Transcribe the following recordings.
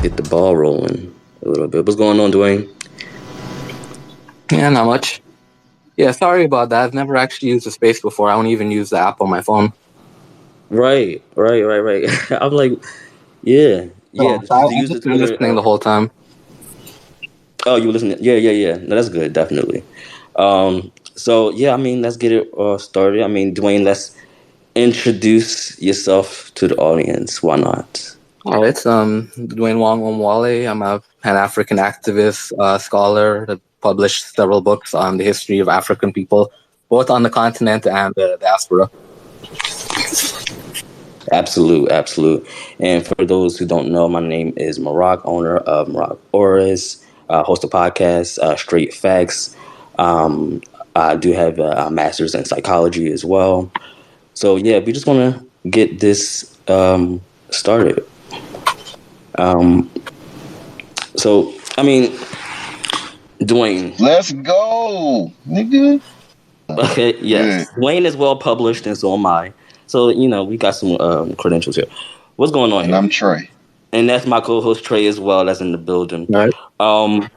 get the ball rolling a little bit. What's going on, Dwayne? Yeah, not much. Yeah, sorry about that. I've never actually used the space before. I don't even use the app on my phone. Right. I'm like, yeah. So Just to I've use the just been Twitter. listening the whole time. Oh, you were listening? Yeah. No, that's good, definitely. So yeah, I mean, let's get it started. I mean, Dwayne, let's introduce yourself to the audience. Why not? All right, Dwayne Wong Omowale. I'm a Pan-African activist, scholar that published several books on the history of African people, both on the continent and the diaspora. Absolute. And for those who don't know, my name is Maroc, owner of Maroc Oris, host a podcast, Straight Facts. I do have a master's in psychology as well. So yeah, we just want to get this started. So I mean, Dwayne. Let's go, nigga. Okay, yes. Dwayne is well published, and so am I. So we got some credentials here. What's going on And here? I'm Trey. And that's my co-host Trey as well. That's in the building. All right.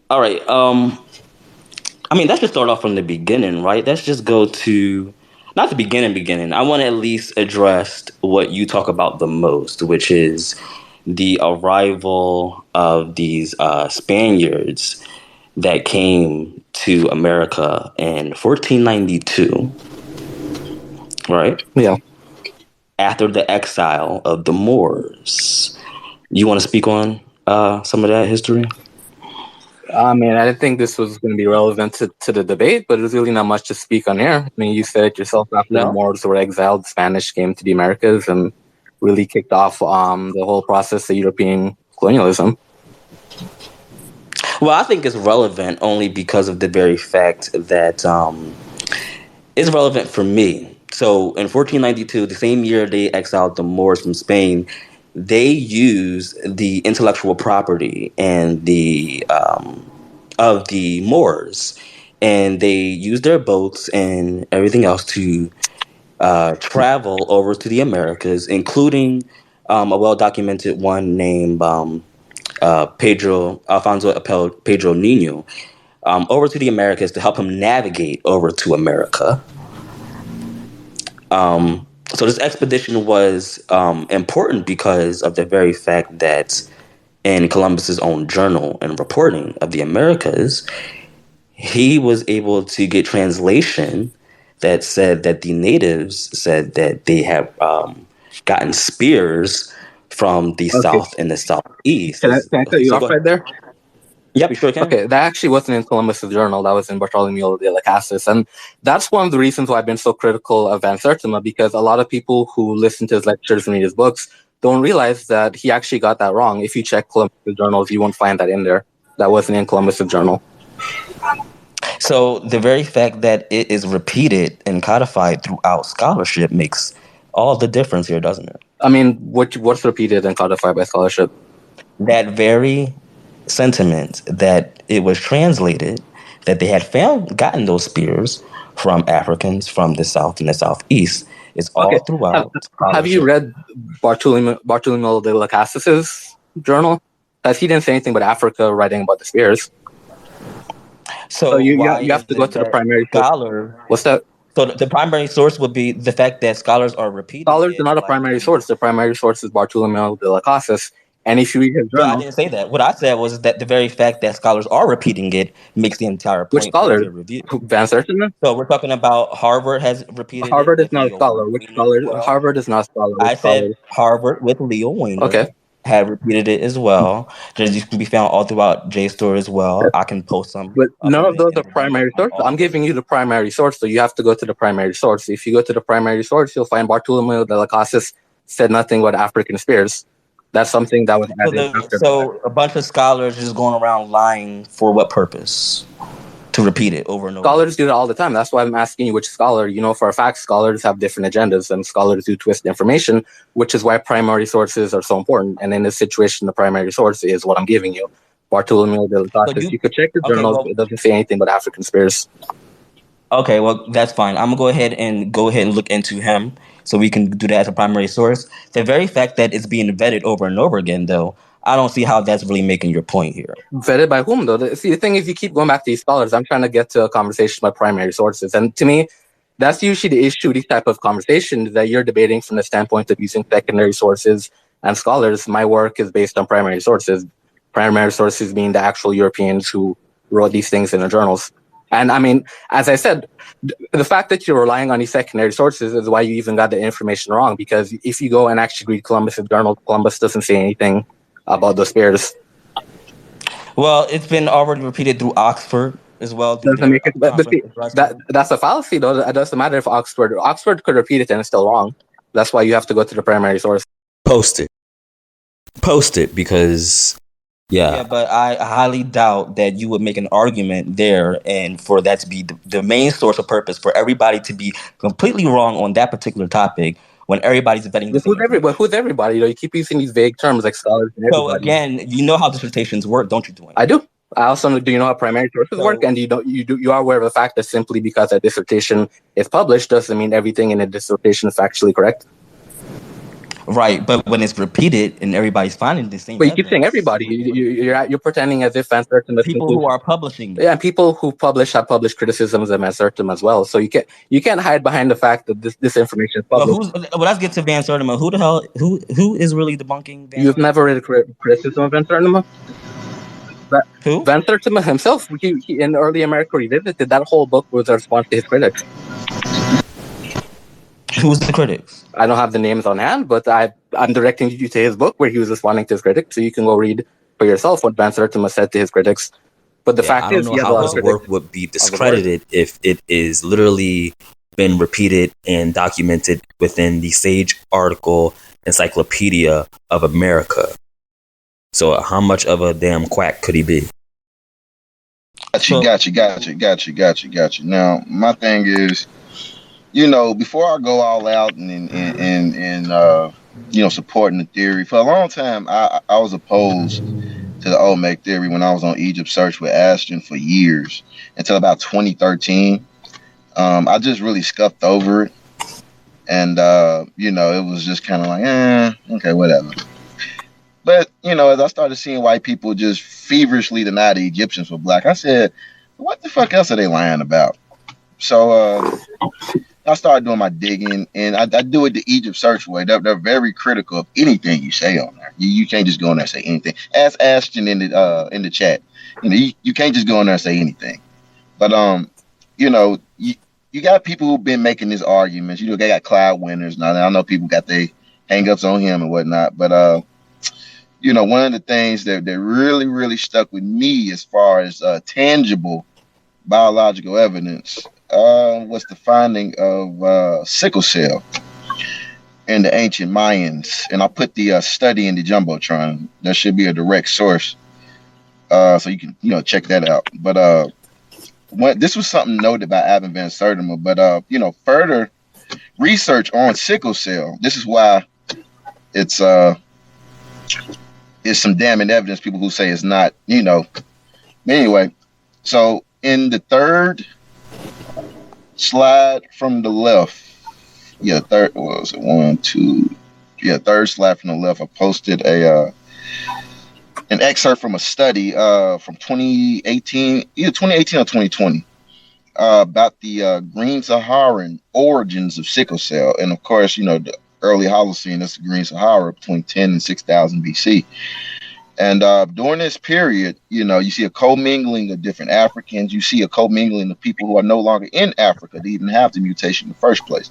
All right. I mean, let's just start off from the beginning, right? Let's just go to not the beginning. I want to at least address what you talk about the most, which is the arrival of these Spaniards that came to America in 1492, right? Yeah. After the exile of the Moors. You want to speak on some of that history? I mean, I didn't think this was going to be relevant to the debate, but there's really not much to speak on here. I mean, you said it yourself, after the Moors were exiled, the Spanish came to the Americas and really kicked off the whole process of European colonialism. Well, I think it's relevant only because of the very fact that it's relevant for me. So in 1492, the same year they exiled the Moors from Spain, they used the intellectual property and the of the Moors, and they used their boats and everything else to travel over to the Americas, including a well-documented one named Pedro Nino, over to the Americas to help him navigate over to America. So this expedition was important because of the very fact that in Columbus's own journal and reporting of the Americas, he was able to get translation that said that the natives said that they had gotten spears from the south and the southeast. Can I cut you off right there? Yep, you sure can. Okay, that actually wasn't in Columbus's journal. That was in Bartolomeo de las Casas. And that's one of the reasons why I've been so critical of Van Sertima, because a lot of people who listen to his lectures and read his books don't realize that he actually got that wrong. If you check Columbus's journals, you won't find that in there. That wasn't in Columbus's journal. So the very fact that it is repeated and codified throughout scholarship makes all the difference here, doesn't it? I mean, what's repeated and codified by scholarship? That very sentiment that it was translated, that they had gotten those spears from Africans from the south and the southeast, is all throughout. Have you read Bartolomeo de las Casas's journal? Because he didn't say anything but Africa writing about the spears. So you have to go to the primary scholar. What's that? So the primary source would be the fact that scholars are repeating. Scholars are not a primary source. The primary source is Bartolomeo de las Casas. And if you read his journal, I didn't say that. What I said was that the very fact that scholars are repeating it makes the entire point. Which scholar? Van Sertima? So we're talking about Harvard has repeated. Harvard is not a scholar. Which scholar? Harvard is not a scholar. I said Harvard with Leo Winger. Okay. Have repeated it as well. These can be found all throughout JSTOR as well. I can post some. But none of those are primary sources. I'm giving you the primary source, so you have to go to the primary source. If you go to the primary source, you'll find Bartolomeo de las Casas said nothing about African spears. That's something that was added. So a bunch of scholars just going around lying for what purpose? To repeat it over and over. Scholars do it all the time. That's why I'm asking you which scholar. You know, for a fact, scholars have different agendas, and scholars do twist information, which is why primary sources are so important. And in this situation, the primary source is what I'm giving you. Bartolomeo de las Casas. You could check the journals. It doesn't say anything but African spears. Okay, well, that's fine. I'm going to go ahead and look into him so we can do that as a primary source. The very fact that it's being vetted over and over again, though, I don't see how that's really making your point here. Vetted by whom, though? See, the thing is, you keep going back to these scholars. I'm trying to get to a conversation about primary sources. And to me, that's usually the issue, these type of conversations, that you're debating from the standpoint of using secondary sources and scholars. My work is based on primary sources. Primary sources being the actual Europeans who wrote these things in the journals. And I mean, as I said, the fact that you're relying on these secondary sources is why you even got the information wrong. Because if you go and actually read Columbus' journal, Columbus doesn't say anything about the spears. Well, it's been already repeated through Oxford as well. Doesn't make it, but see, that's a fallacy, though. It doesn't matter if Oxford could repeat it and it's still wrong. That's why you have to go to the primary source. Post it because yeah, but I highly doubt that you would make an argument there and for that to be the main source of purpose for everybody to be completely wrong on that particular topic when everybody's vetting the same. Who's everybody? You keep using these vague terms like scholars and everybody. So again, you know how dissertations work, don't you, Dwayne? I do. I also do. You know how primary sources work, and you are aware of the fact that simply because a dissertation is published doesn't mean everything in a dissertation is factually correct. Right, but when it's repeated and everybody's finding the same, but you keep saying everybody. You're pretending as if Van Sertima people who are publishing, and people who publish have published criticisms of Van Sertima as well. So you can't hide behind the fact that this information is published. Well, let's get to Van Sertima. Who the hell? Who is really debunking? You've never read a criticism of Van Sertima? Who? Van Sertima himself, he in early America Revisited, that whole book was a response to his critics. Who's the critics? I don't have the names on hand, but I'm directing you to his book where he was responding to his critics, so you can go read for yourself what Van Sertima said to his critics. But the fact is, I don't know how his work would be discredited if it is literally been repeated and documented within the Sage article Encyclopedia of America. So how much of a damn quack could he be? Got you. Now, my thing is, before I go all out and supporting the theory, for a long time, I was opposed to the Olmec theory when I was on Egypt Search with Ashton for years, until about 2013. I just really scuffed over it. And, it was just kind of like, okay, whatever. But, as I started seeing white people just feverishly deny the Egyptians were black, I said, what the fuck else are they lying about? So I started doing my digging, and I do it the Egypt Search way. They're very critical of anything you say on there. You can't just go in there and say anything. Ask Ashton in the chat. You can't just go in there and say anything. But, you got people who've been making these arguments. They got Cloud Winners. Now, I know people got their hang-ups on him and whatnot, but one of the things that really, really stuck with me as far as tangible biological evidence was the finding of sickle cell in the ancient Mayans. And I put the study in the Jumbotron. There should be a direct source, so you can check that out. But this was something noted by Ivan Van Sertima. But further research on sickle cell. This is why it's some damning evidence. People who say it's not, Anyway, so in the third slide from the left, third slide from the left, I posted an excerpt from a study from 2018, either 2018 or 2020, about the Green Saharan origins of sickle cell. And of course, the early Holocene, that's the Green Sahara, between 10 and 6,000 BC. And during this period, you see a commingling of different Africans. You see a commingling of people who are no longer in Africa. They even have the mutation in the first place.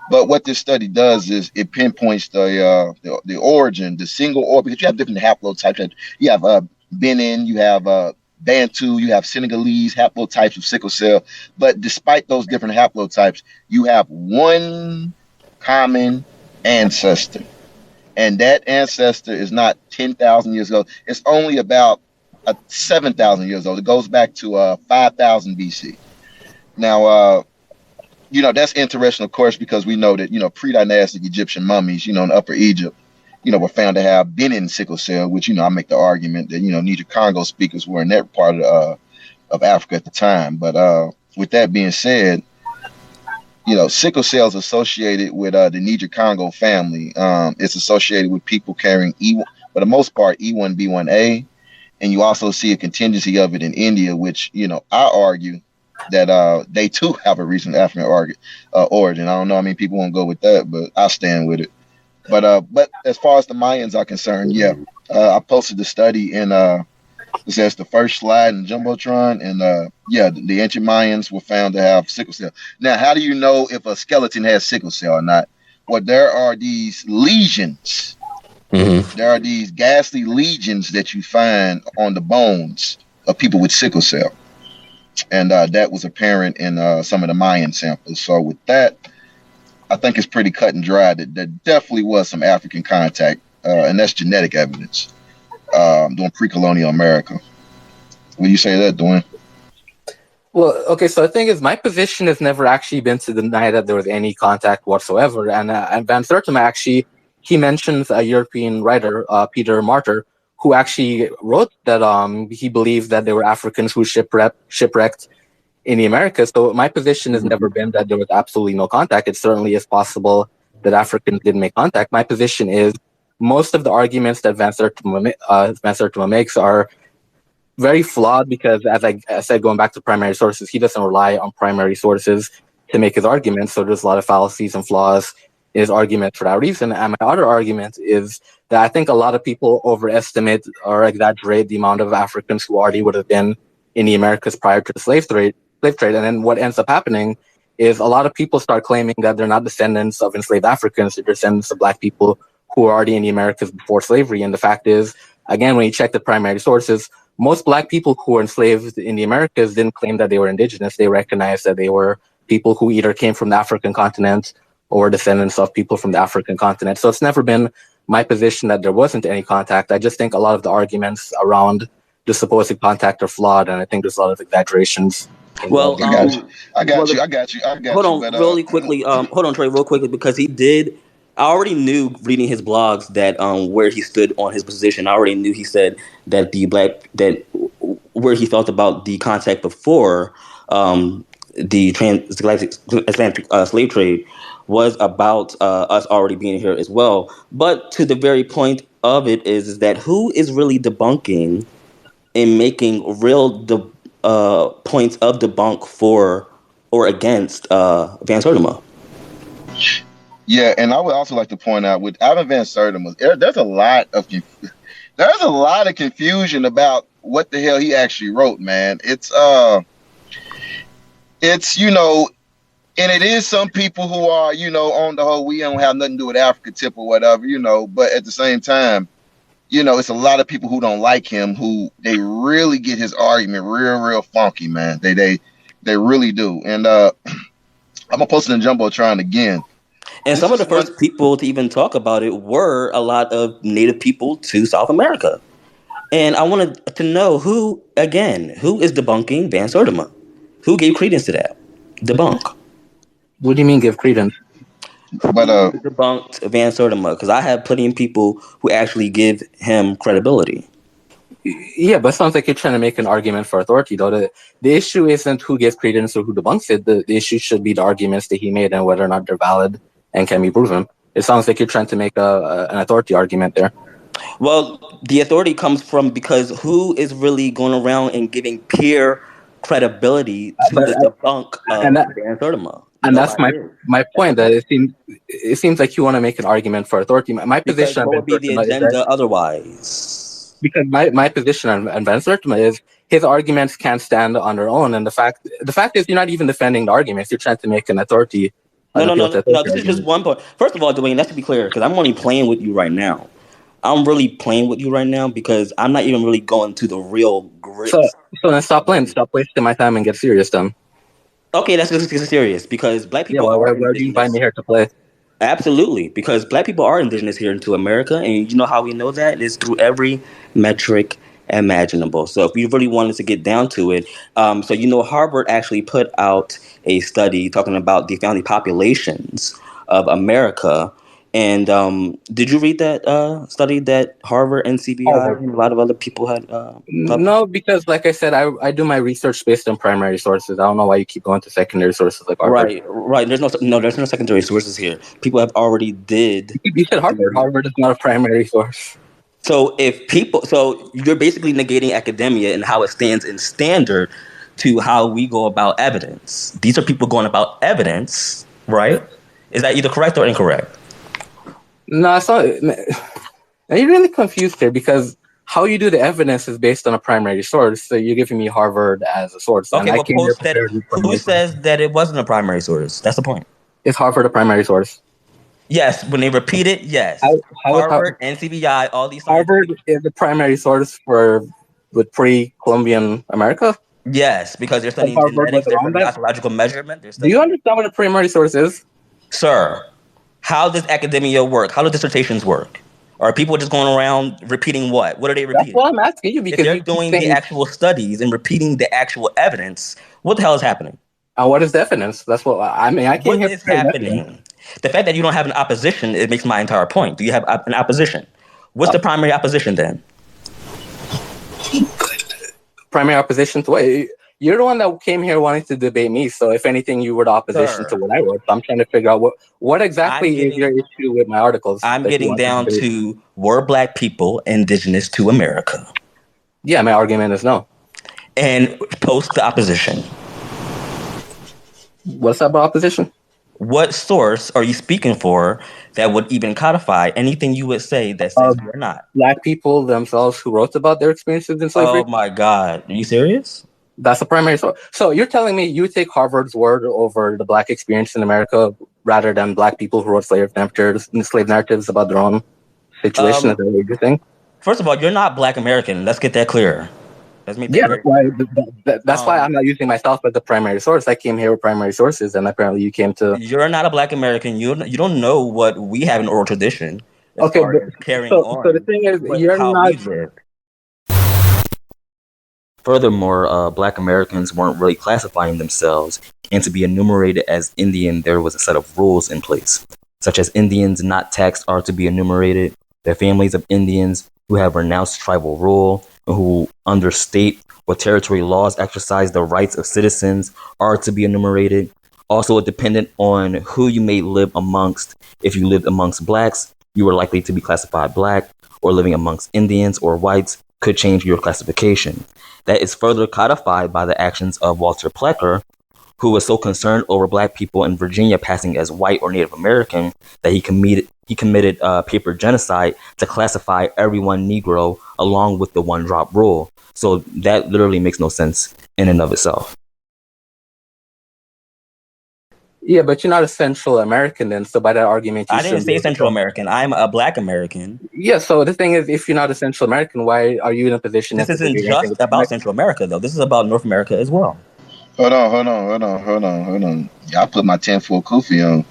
But what this study does is it pinpoints the origin, the single origin, because you have different haplotypes. You have Benin, you have Bantu, you have Senegalese haplotypes of sickle cell. But despite those different haplotypes, you have one common ancestor. And that ancestor is not 10,000 years old. It's only about 7,000 years old. It goes back to 5,000 BC. Now, that's interesting, of course, because we know that, pre-dynastic Egyptian mummies, in Upper Egypt, were found to have been in sickle cell, which, I make the argument that, Niger-Congo speakers were in that part of Africa at the time. But with that being said, sickle cell is associated with the Niger-Congo family. It's associated with people carrying for the most part, E1B1A. And you also see a contingency of it in India, which, I argue that they too have a recent African origin. I don't know how many people won't go with that, but I stand with it. But as far as the Mayans are concerned, yeah, I posted the study in it says the first slide in Jumbotron, and the ancient Mayans were found to have sickle cell. Now, how do you know if a skeleton has sickle cell or not? Well, there are these lesions. Mm-hmm. There are these ghastly lesions that you find on the bones of people with sickle cell. And that was apparent in some of the Mayan samples. So with that, I think it's pretty cut and dry that there definitely was some African contact, and that's genetic evidence during pre-colonial America. Would you say that, Dwayne? Well, okay, so the thing is, my position has never actually been to deny that there was any contact whatsoever. And Van Sertima actually, he mentions a European writer, Peter Martyr, who actually wrote that he believed that there were Africans who shipwrecked in the Americas. So my position has never been that there was absolutely no contact. It certainly is possible that Africans did make contact. My position is most of the arguments that Van Sertima makes are very flawed because, as I said, going back to primary sources, he doesn't rely on primary sources to make his arguments. So there's a lot of fallacies and flaws in his argument for that reason. And my other argument is that I think a lot of people overestimate or exaggerate the amount of Africans who already would have been in the Americas prior to the slave trade. And then what ends up happening is a lot of people start claiming that they're not descendants of enslaved Africans, they're descendants of Black people who were already in the Americas before slavery. And the fact is, again, when you check the primary sources, most Black people who were enslaved in the Americas didn't claim that they were indigenous. They recognized that they were people who either came from the African continent or descendants of people from the African continent. So it's never been my position that there wasn't any contact. I just think a lot of the arguments around the supposed contact are flawed, and I think there's a lot of exaggerations. Well, I got you. Hold on, really quickly. Hold on, Trey, real quickly, because he did. I already knew reading his blogs that where he stood on his position. I already knew he said that where he felt about the contact before the transatlantic slave trade was about us already being here as well. But to the very point of it is that who is really debunking and making real points of debunk for or against Van Sertima? Yeah, and I would also like to point out with Ivan Van Sertima, there's a lot of confusion about what the hell he actually wrote, man. It's and it is some people who are, on the whole, we don't have nothing to do with Africa tip or whatever, but at the same time, it's a lot of people who don't like him, who they really get his argument real funky, man. They really do. And I'm gonna post it in Jumbotron again. And some of the first people to even talk about it were a lot of native people to South America. And I wanted to know who is debunking Van Sertima? Who gave credence to that? Debunk. What do you mean give credence? But debunked Van Sertima, because I have plenty of people who actually give him credibility. Yeah, but it sounds like you're trying to make an argument for authority, though. The issue isn't who gives credence or who debunks it. The issue should be the arguments that he made and whether or not they're valid and can be proven. It sounds like you're trying to make an authority argument there. Well, the authority comes from because who is really going around and giving peer credibility to the debunk of Van Sertima? And that's my point. That it seems like you want to make an argument for authority. My position would be the agenda otherwise. Because my position on Van Sertima is his arguments can't stand on their own, and the fact is you're not even defending the arguments. You're trying to make an authority. No. This is just one point. First of all, Dwayne, let's be clear, because I'm only playing with you right now. I'm really playing with you right now because I'm not even really going to the real grit. So then stop playing. Stop wasting my time and get serious, then. Okay, let's get serious because Black people. Yeah, where do you invite me here to play? Absolutely, because Black people are indigenous here into America, and you know how we know that is through every metric imaginable. So if you really wanted to get down to it, Harvard actually put out a study talking about the founding populations of America. And did you read that study that Harvard and CBI and a lot of other people had? No, because like I said, I do my research based on primary sources. I don't know why you keep going to secondary sources like Harvard. Right. There's no secondary sources here. People have already did. You said Harvard. Harvard is not a primary source. So you're basically negating academia and how it stands in standard to how we go about evidence. These are people going about evidence, right? Is that either correct or incorrect? No, it's not. You're really confused here because how you do the evidence is based on a primary source. So you're giving me Harvard as a source. Okay, well, who says that it wasn't a primary source? That's the point. Is Harvard a primary source? Yes, when they repeat it, yes. Harvard, NCBI, all these. Harvard is the primary source with pre-Columbian America? Yes, because they're studying genetics, they're studying methodological measurement. Do you understand what a primary source is? Sir, how does academia work? How do dissertations work? Are people just going around repeating what? What are they repeating? That's what I'm asking you because if they're doing the actual studies and repeating the actual evidence, what the hell is happening? What is the evidence? That's what I mean. I can't. What is happening? The fact that you don't have an opposition, it makes my entire point. Do you have an opposition? What's the primary opposition then? Primary opposition to what? You're the one that came here wanting to debate me. So if anything, you were the opposition to what I wrote. So I'm trying to figure out what exactly is your issue with my articles. I'm getting down to were Black people indigenous to America? Yeah, my argument is no. And post the opposition. What's that about opposition? What source are you speaking for that would even codify anything you would say that says you're not? Black people themselves who wrote about their experiences in slavery. Oh my God. Are you serious? That's the primary source. So you're telling me you take Harvard's word over the Black experience in America rather than Black people who wrote slave narratives about their own situation? Is that what you're saying? First of all, you're not Black American. Let's get that clear. That's why I'm not using myself as the primary source. I came here with primary sources, and apparently you came to. You're not a Black American. You don't know what we have in oral tradition. Okay, so the thing is, you're not. Furthermore, Black Americans weren't really classifying themselves, and to be enumerated as Indian, there was a set of rules in place, such as Indians not taxed are to be enumerated, the families of Indians who have renounced tribal rule, who under state or territory laws exercise the rights of citizens are to be enumerated. Also, dependent on who you may live amongst. If you lived amongst Blacks, you were likely to be classified Black, or living amongst Indians or whites could change your classification. That is further codified by the actions of Walter Plecker, who was so concerned over Black people in Virginia passing as white or Native American that he committed paper genocide to classify everyone Negro along with the one-drop rule. So that literally makes no sense in and of itself. Yeah, but you're not a Central American then, so by that argument... I didn't say Central American. I'm a Black American. Yeah, so the thing is, if you're not a Central American, why are you in a position... This isn't just about Central America, though. This is about North America as well. Hold on. Y'all put my 10-4 kufi on.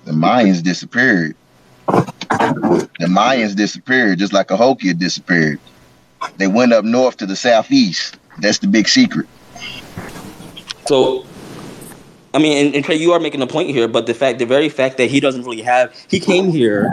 The Mayans disappeared. Just like a Hokia disappeared. They went up north to the southeast. That's the big secret. So, I mean, and Trey, you are making a point here, but the very fact that he doesn't really he came here,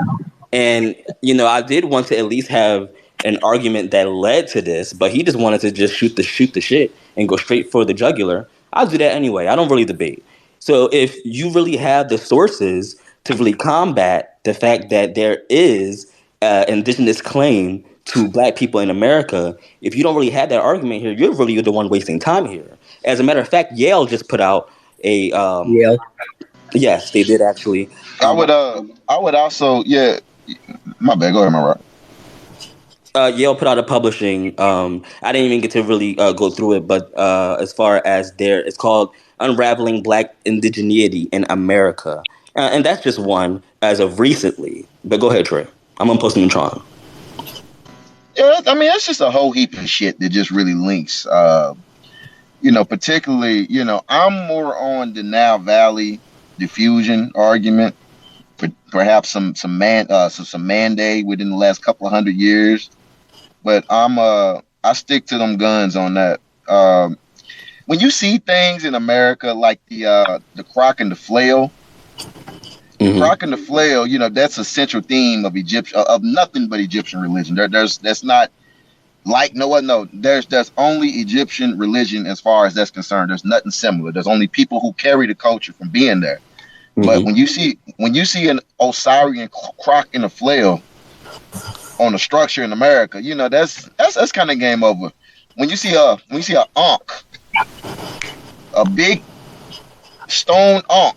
and, I did want to at least have an argument that led to this, but he just wanted to just shoot the shit and go straight for the jugular. I'll do that anyway. I don't really debate. So if you really have the sources to really combat the fact that there is indigenous claim to Black people in America, if you don't really have that argument here, you're really the one wasting time here. As a matter of fact, Yale just put out a Yale. Yes, they did actually. I would also my bad. Go ahead, my right. Yale put out a publishing. I didn't even get to really go through it, but as far as it's called Unraveling Black Indigeneity in America, and that's just one as of recently. But go ahead, Trey. I'm gonna post them in Tron. Yeah, I mean that's just a whole heap of shit that just really links. Particularly, I'm more on the Nile Valley diffusion argument. Perhaps some mandate within the last couple of 100 years, but I stick to them guns on that. When you see things in America like the crock and the flail, crock and the flail, that's a central theme of nothing but Egyptian religion. That's not like there's only Egyptian religion as far as that's concerned. There's nothing similar. There's only people who carry the culture from being there. But when you see an Osirian crock and a flail on the structure in America, that's kind of game over. When you see a ankh, a big stone ankh,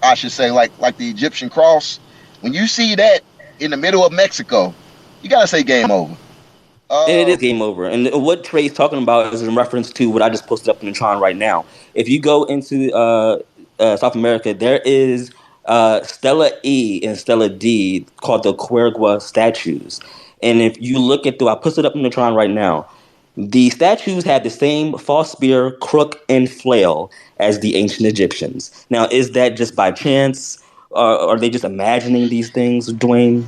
I should say, like the Egyptian cross. When you see that in the middle of Mexico, you gotta say game over. It is game over. And what Trey's talking about is in reference to what I just posted up in the Tron right now. If you go into South America, there is Stella E and Stella D called the Quergua statues. And if you look at I put it up in the Tron right now, the statues had the same false spear, crook, and flail as the ancient Egyptians. Now, is that just by chance? Or are they just imagining these things, Dwayne?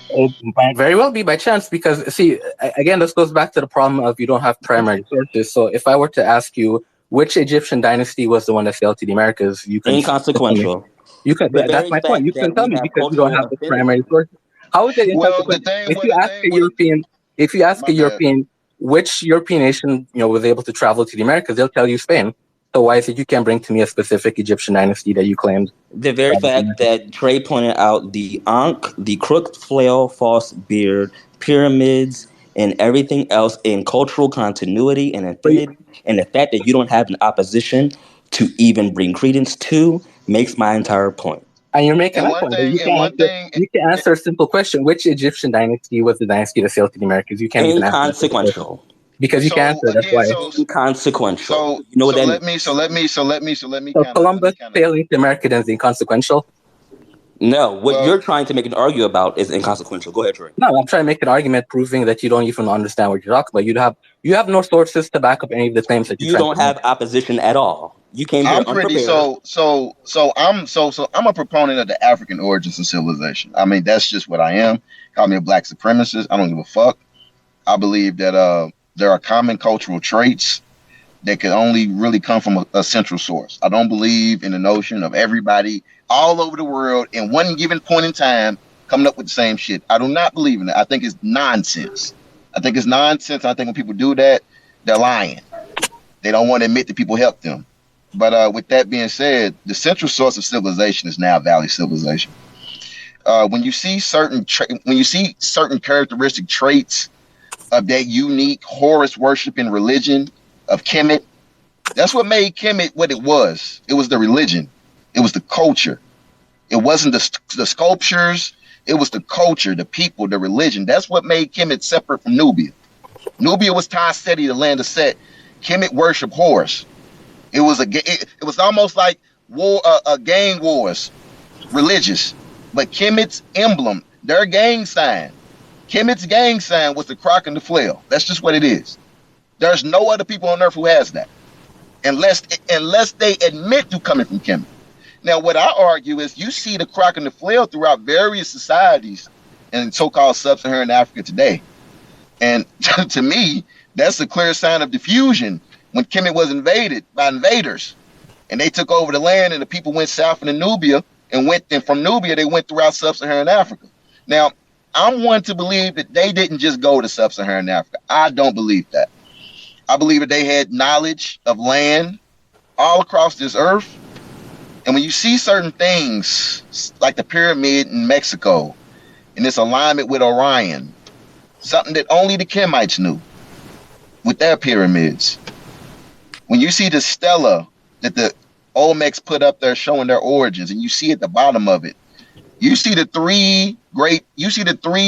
It might very well be by chance because, see, again, this goes back to the problem of you don't have primary sources. So if I were to ask you which Egyptian dynasty was the one that sailed to the Americas, you can... Inconsequential. You can. That's my point. You can tell me because you don't have the primary sources. How is it inconsequential? If you ask a European which European nation was able to travel to the Americas, they'll tell you Spain. So why is it you can't bring to me a specific Egyptian dynasty that you claimed? The very fact that Trey pointed out the ankh, the crooked flail, false beard, pyramids, and everything else in cultural continuity and infinity, and the fact that you don't have an opposition to even bring credence to makes my entire point. And you're making my point. You can answer a simple question. Which Egyptian dynasty was the dynasty that sailed to the Americas? You can't even answer. Inconsequential. Because you can't answer, that's why. Inconsequential. So let me. So Columbus sailing to America is inconsequential? No, what you're trying to make an argument about is inconsequential. Go ahead, Trey. No, I'm trying to make an argument proving that you don't even understand what you're talking about. You have no sources to back up any of the claims that you don't have opposition at all. You came here unprepared. I'm a proponent of the African origins of civilization. I mean, that's just what I am. Call me a black supremacist. I don't give a fuck. I believe that there are common cultural traits that can only really come from a central source. I don't believe in the notion of everybody all over the world in one given point in time coming up with the same shit. I do not believe in it. I think it's nonsense. I think when people do that, they're lying. They don't want to admit that people helped them. But with that being said, the central source of civilization is now Valley civilization. When you see certain characteristic traits of that unique Horus worshiping religion of Kemet, that's what made Kemet what it was. It was the religion. It was the culture. It wasn't the sculptures. It was the culture, the people, the religion. That's what made Kemet separate from Nubia. Nubia was Ta-Seti, the land of Set. Kemet worshiped Horus. It was almost like gang wars, religious. But Kemet's emblem, their gang sign, Kemet's gang sign was the croc and the flail. That's just what it is. There's no other people on earth who has that, unless they admit to coming from Kemet. Now, what I argue is you see the croc and the flail throughout various societies in so-called sub-Saharan Africa today. And to me, that's a clear sign of diffusion when Kemet was invaded by invaders. And they took over the land and the people went south into Nubia and from Nubia, they went throughout sub-Saharan Africa. Now, I'm one to believe that they didn't just go to sub-Saharan Africa. I don't believe that. I believe that they had knowledge of land all across this earth. And when you see certain things like the pyramid in Mexico and its alignment with Orion, something that only the Kemites knew with their pyramids. When you see the stela that the Olmecs put up there showing their origins, and you see at the bottom of it, you see the three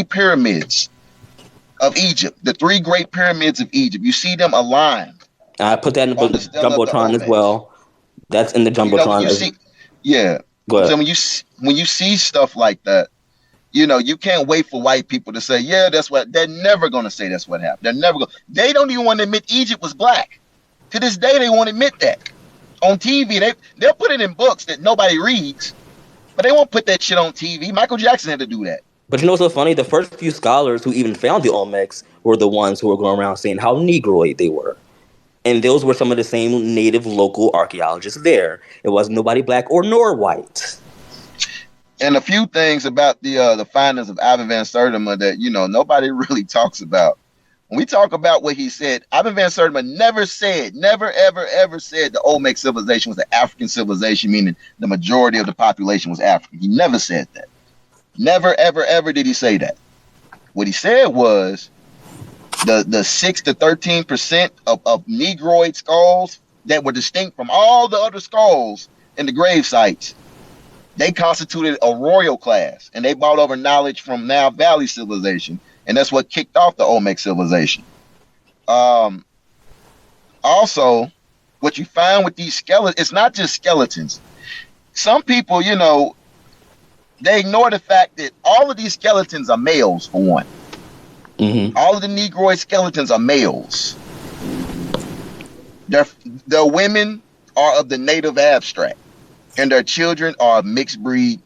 pyramids of Egypt, the three great pyramids of Egypt. You see them aligned. I put that in the Jumbotron as well. That's in the Jumbotron. So when you see stuff like that, you can't wait for white people to say, yeah, that's what. They're never going to say that's what happened. They're never going. They don't even want to admit Egypt was black. To this day, they won't admit that. On TV, they'll put it in books that nobody reads, but they won't put that shit on TV. Michael Jackson had to do that. But you know what's so funny? The first few scholars who even found the Olmecs were the ones who were going around saying how Negroid they were. And those were some of the same native local archaeologists there. It wasn't nobody black or nor white. And a few things about the findings of Ivan Van Sertima that, nobody really talks about. When we talk about what he said, Ivan Van Sertima never, ever, ever said the Olmec civilization was an African civilization, meaning the majority of the population was African. He never said that. Never, ever, ever did he say that. What he said was the 6 to 13% of Negroid skulls that were distinct from all the other skulls in the grave sites, they constituted a royal class, and they brought over knowledge from Nile Valley civilization, and that's what kicked off the Olmec civilization. Also, what you find with these skeletons, it's not just skeletons. Some people, you know, they ignore the fact that all of these skeletons are males, for one. Mm-hmm. All of the Negroid skeletons are males. Their women are of the native abstract, and their children are mixed breed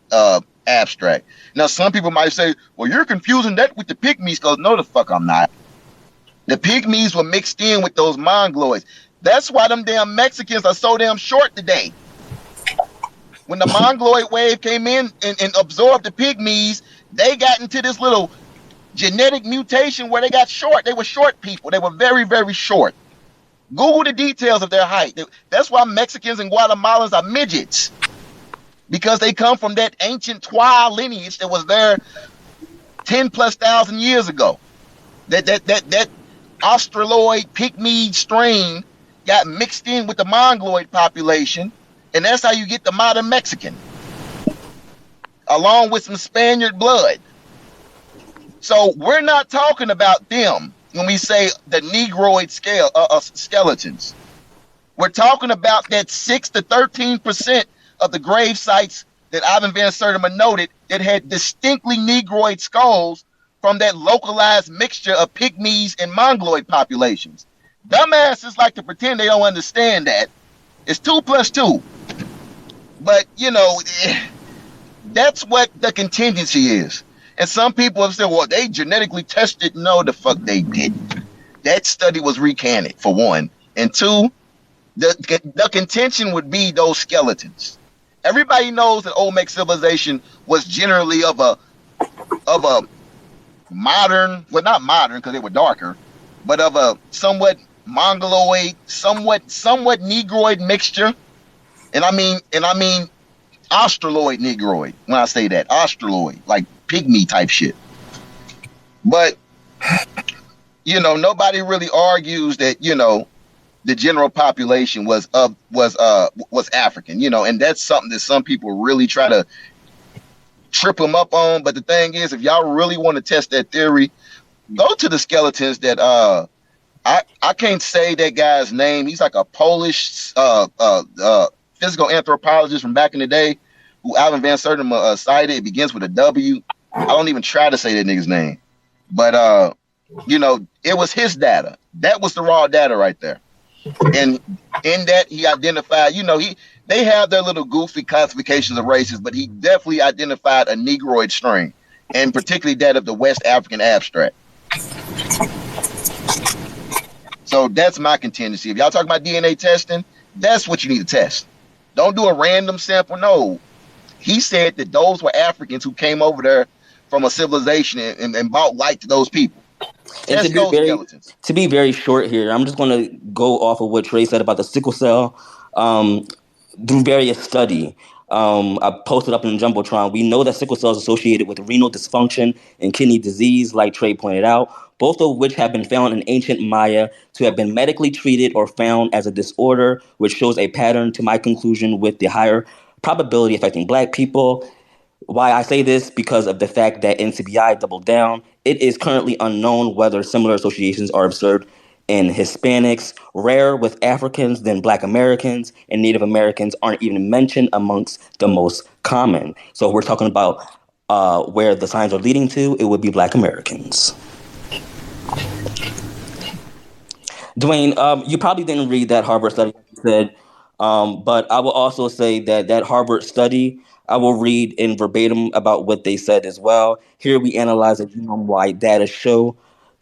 abstract. Now, some people might say, well, you're confusing that with the pygmies, because no, the fuck I'm not. The pygmies were mixed in with those mongoloids. That's why them damn Mexicans are so damn short today. When the mongoloid wave came in and absorbed the pygmies, they got into this little genetic mutation where they got short. They were short people. They were very, very short. Google the details of their height. That's why Mexicans and Guatemalans are midgets, because they come from that ancient Twa lineage that was there 10,000+ years ago. That Australoid pygmy strain got mixed in with the Mongoloid population, and that's how you get the modern Mexican, along with some Spaniard blood. So we're not talking about them when we say the Negroid skeletons. We're talking about that 6 to 13% of the grave sites that Ivan Van Sertima noted that had distinctly Negroid skulls from that localized mixture of pygmies and Mongoloid populations. Dumbasses like to pretend they don't understand that. It's 2 + 2. But, you know, that's what the contingency is. And some people have said, well, they genetically tested. No, the fuck they didn't. That study was recanted, for one. And two, the contention would be those skeletons. Everybody knows that Olmec civilization was generally of a modern, well, not modern because they were darker, but of a somewhat Mongoloid, somewhat Negroid mixture. And I mean Australoid Negroid when I say that. Australoid, like pygmy type shit. But, you know, nobody really argues that, you know, the general population was African, you know, and that's something that some people really try to trip them up on. But the thing is, if y'all really want to test that theory, go to the skeletons that I can't say that guy's name. He's like a Polish physical anthropologist from back in the day who Ivan Van Sertima cited. It begins with a W. I don't even try to say that nigga's name. But, you know, it was his data. That was the raw data right there. And in that, he identified, you know, they have their little goofy classifications of races, but he definitely identified a Negroid strain, and particularly that of the West African abstract. So that's my contingency. If y'all talking about DNA testing, that's what you need to test. Don't do a random sample. No. He said that those were Africans who came over there from a civilization and brought light to those people. And to be very short here, I'm just going to go off of what Trey said about the sickle cell. Through various study, I posted up in Jumbotron, we know that sickle cell is associated with renal dysfunction and kidney disease, like Trey pointed out, both of which have been found in ancient Maya to have been medically treated or found as a disorder, which shows a pattern to my conclusion with the higher probability affecting Black people. Why I say this? Because of the fact that NCBI doubled down. It is currently unknown whether similar associations are observed in Hispanics, rare with Africans than Black Americans, and Native Americans aren't even mentioned amongst the most common. So if we're talking about where the signs are leading to, it would be Black Americans. Dwayne, you probably didn't read that Harvard study, like you said, but I will also say that Harvard study, I will read in verbatim about what they said as well. Here we analyze the genome-wide data show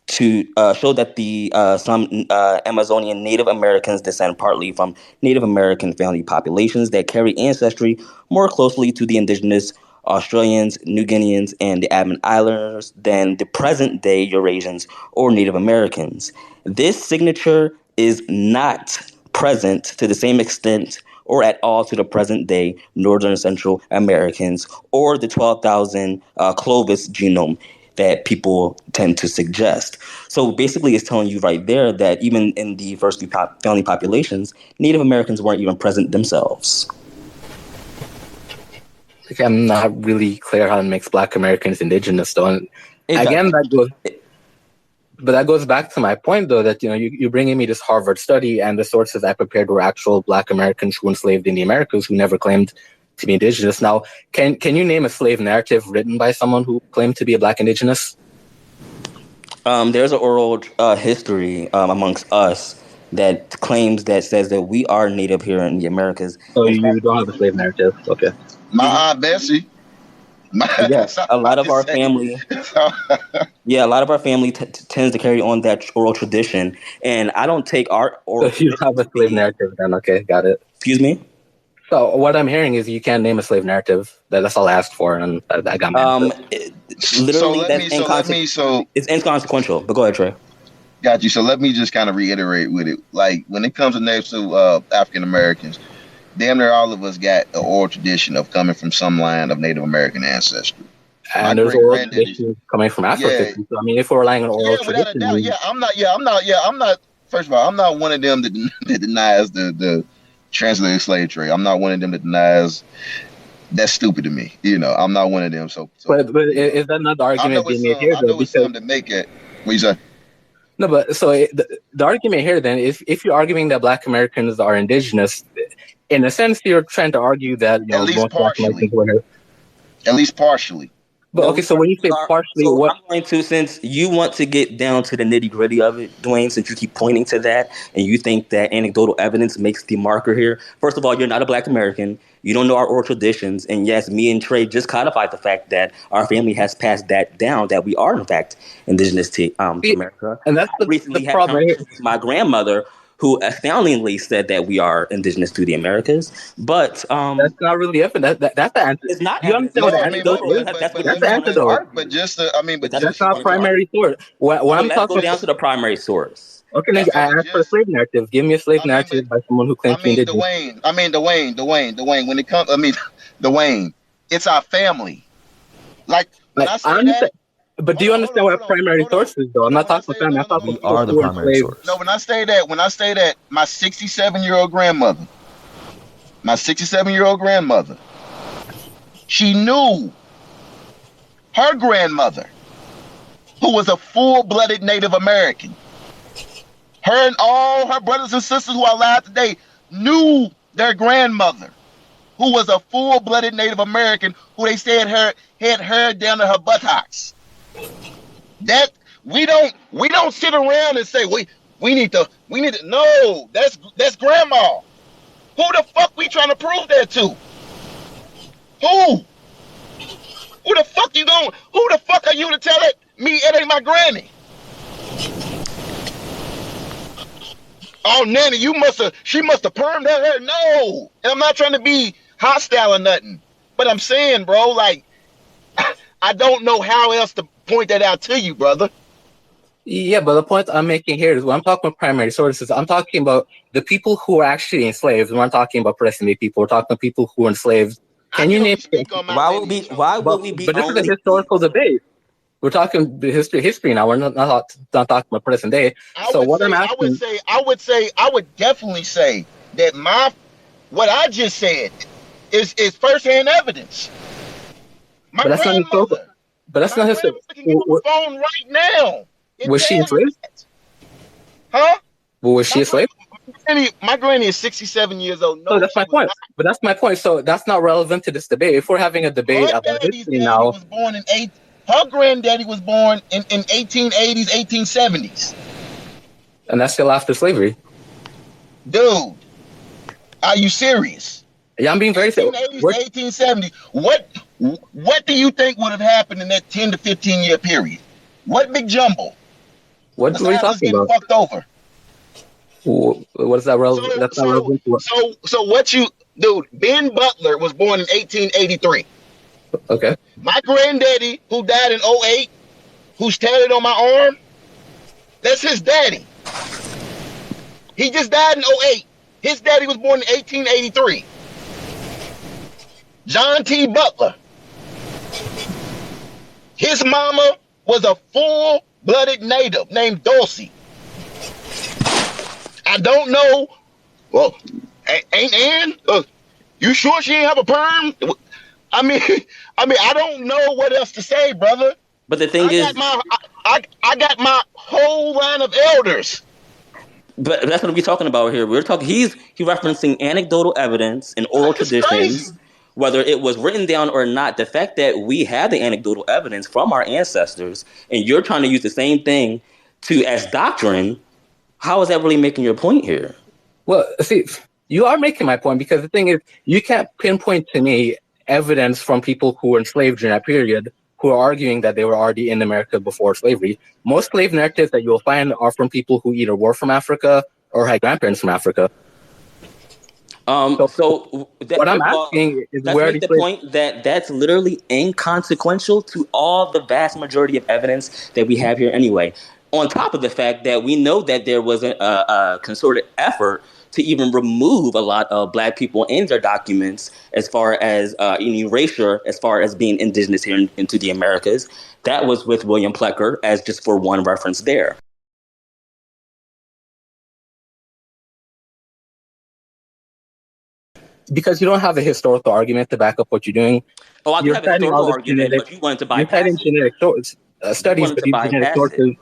that the some Amazonian Native Americans descend partly from Native American family populations that carry ancestry more closely to the indigenous Australians, New Guineans, and the Admin Islanders than the present-day Eurasians or Native Americans. This signature is not present to the same extent or at all to the present day Northern and Central Americans, or the 12,000 Clovis genome that people tend to suggest. So basically, it's telling you right there that even in the first few founding populations, Native Americans weren't even present themselves. Okay, I'm not really clear how it makes Black Americans indigenous, though. And again, that goes back to my point, though, that you're bringing me this Harvard study, and the sources I prepared were actual Black Americans who were enslaved in the Americas who never claimed to be indigenous. Now, can you name a slave narrative written by someone who claimed to be a Black indigenous? There's an oral history amongst us that says that we are native here in the Americas. So you don't have a slave narrative, okay? My Aunt Bessie. Yes, a lot of our family. Yeah, a lot of our family tends to carry on that oral tradition, and I don't take our oral. So you have a slave narrative, then? Okay, got it. Excuse me. So what I'm hearing is you can't name a slave narrative. That's all I asked for, and I got my it's inconsequential. But go ahead, Trey. Got you. So let me just kind of reiterate with it. Like when it comes to native to African Americans, damn near all of us got an oral tradition of coming from some land of Native American ancestry. And there's oral traditions coming from Africa. Yeah. So, I mean, if we're relying on oral tradition, I'm not. First of all, I'm not one of them that denies the translated slave trade. I'm not one of them that denies. That's stupid to me. I'm not one of them. So but is that not the argument being made here? I know it's something to make it. What you say? No, but so the argument here then, if you're arguing that Black Americans are indigenous, in a sense, you're trying to argue that at least partially. At least partially. But okay, so when you say partially, what I'm going to, since you want to get down to the nitty gritty of it, Dwayne, since you keep pointing to that and you think that anecdotal evidence makes the marker here. First of all, you're not a Black American. You don't know our oral traditions. And yes, me and Trey just codified the fact that our family has passed that down, that we are in fact indigenous to America. And that's the problem. My grandmother, who astoundingly said that we are indigenous to the Americas, but that's not really evident. That's the answer. It's not. You understand what the antidote is? That's the antidote. But just, but that's not primary source. When I'm talking down to the primary source. Okay, then I asked for a slave narrative. Give me a slave narrative by someone who claims to be indigenous. Dwayne. When it comes, Dwayne, it's our family. Like when I say that. But do you understand what primary source is, though? I'm not talking about family. I'm talking about the primary source. No, when I say that, my 67-year-old grandmother, she knew her grandmother, who was a full-blooded Native American. Her and all her brothers and sisters who are alive today knew their grandmother, who was a full-blooded Native American, who they said had hair down to her buttocks. That we don't sit around and say we need to no, that's grandma. Who the fuck we trying to prove that to? Who the fuck are you to tell it me it ain't my granny? Oh, Nanny, she must have permed her hair. No, and I'm not trying to be hostile or nothing, but I'm saying, bro, like I don't know how else to point that out to you, brother. Yeah, but the point I'm making here is when I'm talking about primary sources, I'm talking about the people who are actually enslaved. When I'm talking about present-day people, we're talking about people who are enslaved. Can you name? Why would we be? But this is a historical debate. We're talking history now. We're not talking about present day. So what I'm asking, I would definitely say that what I just said is firsthand evidence. But that's not historical. But that's not historical. Phone right now. Was she enslaved? Huh? Well, was she a slave? My granny is 67 years old. No, so that's my point. But that's my point. So that's not relevant to this debate. If we're having a debate about history now, her granddaddy was born in 1880s, 1870s. And that's still after slavery. Dude, are you serious? Yeah, I'm being very serious. 1870. What do you think would have happened in that 10 to 15 year period? What big jumble? What are you talking about? Fucked over. What is that relevant? That's not relevant. So dude, Ben Butler was born in 1883. Okay. My granddaddy, who died in 2008, who's tatted on my arm, that's his daddy. He just died in 2008. His daddy was born in 1883. John T. Butler. His mama was a full-blooded native named Dulcie. I don't know. Well, ain't Ann? You sure she ain't have a perm? I mean, I don't know what else to say, brother. But the thing is, I got my whole line of elders. but that's what we're talking about here. We're talking. He's referencing anecdotal evidence and oral traditions, crazy. Whether it was written down or not. The fact that we have the anecdotal evidence from our ancestors, and you're trying to use the same thing as doctrine. How is that really making your point here? Well, see, you are making my point, because the thing is, you can't pinpoint to me evidence from people who were enslaved during that period who are arguing that they were already in America before slavery. Most slave narratives that you'll find are from people who either were from Africa or had grandparents from Africa. What I'm asking is, where the point that's literally inconsequential to all the vast majority of evidence that we have here anyway. On top of the fact that we know that there was a concerted effort to even remove a lot of Black people in their documents as far as in erasure, as far as being indigenous here into the Americas. That was with William Plecker, as just for one reference there. Because you don't have a historical argument to back up what you're doing. Oh, I do have a historical argument, but you wanted to bypass it. Genetic studies, but these genetic sources,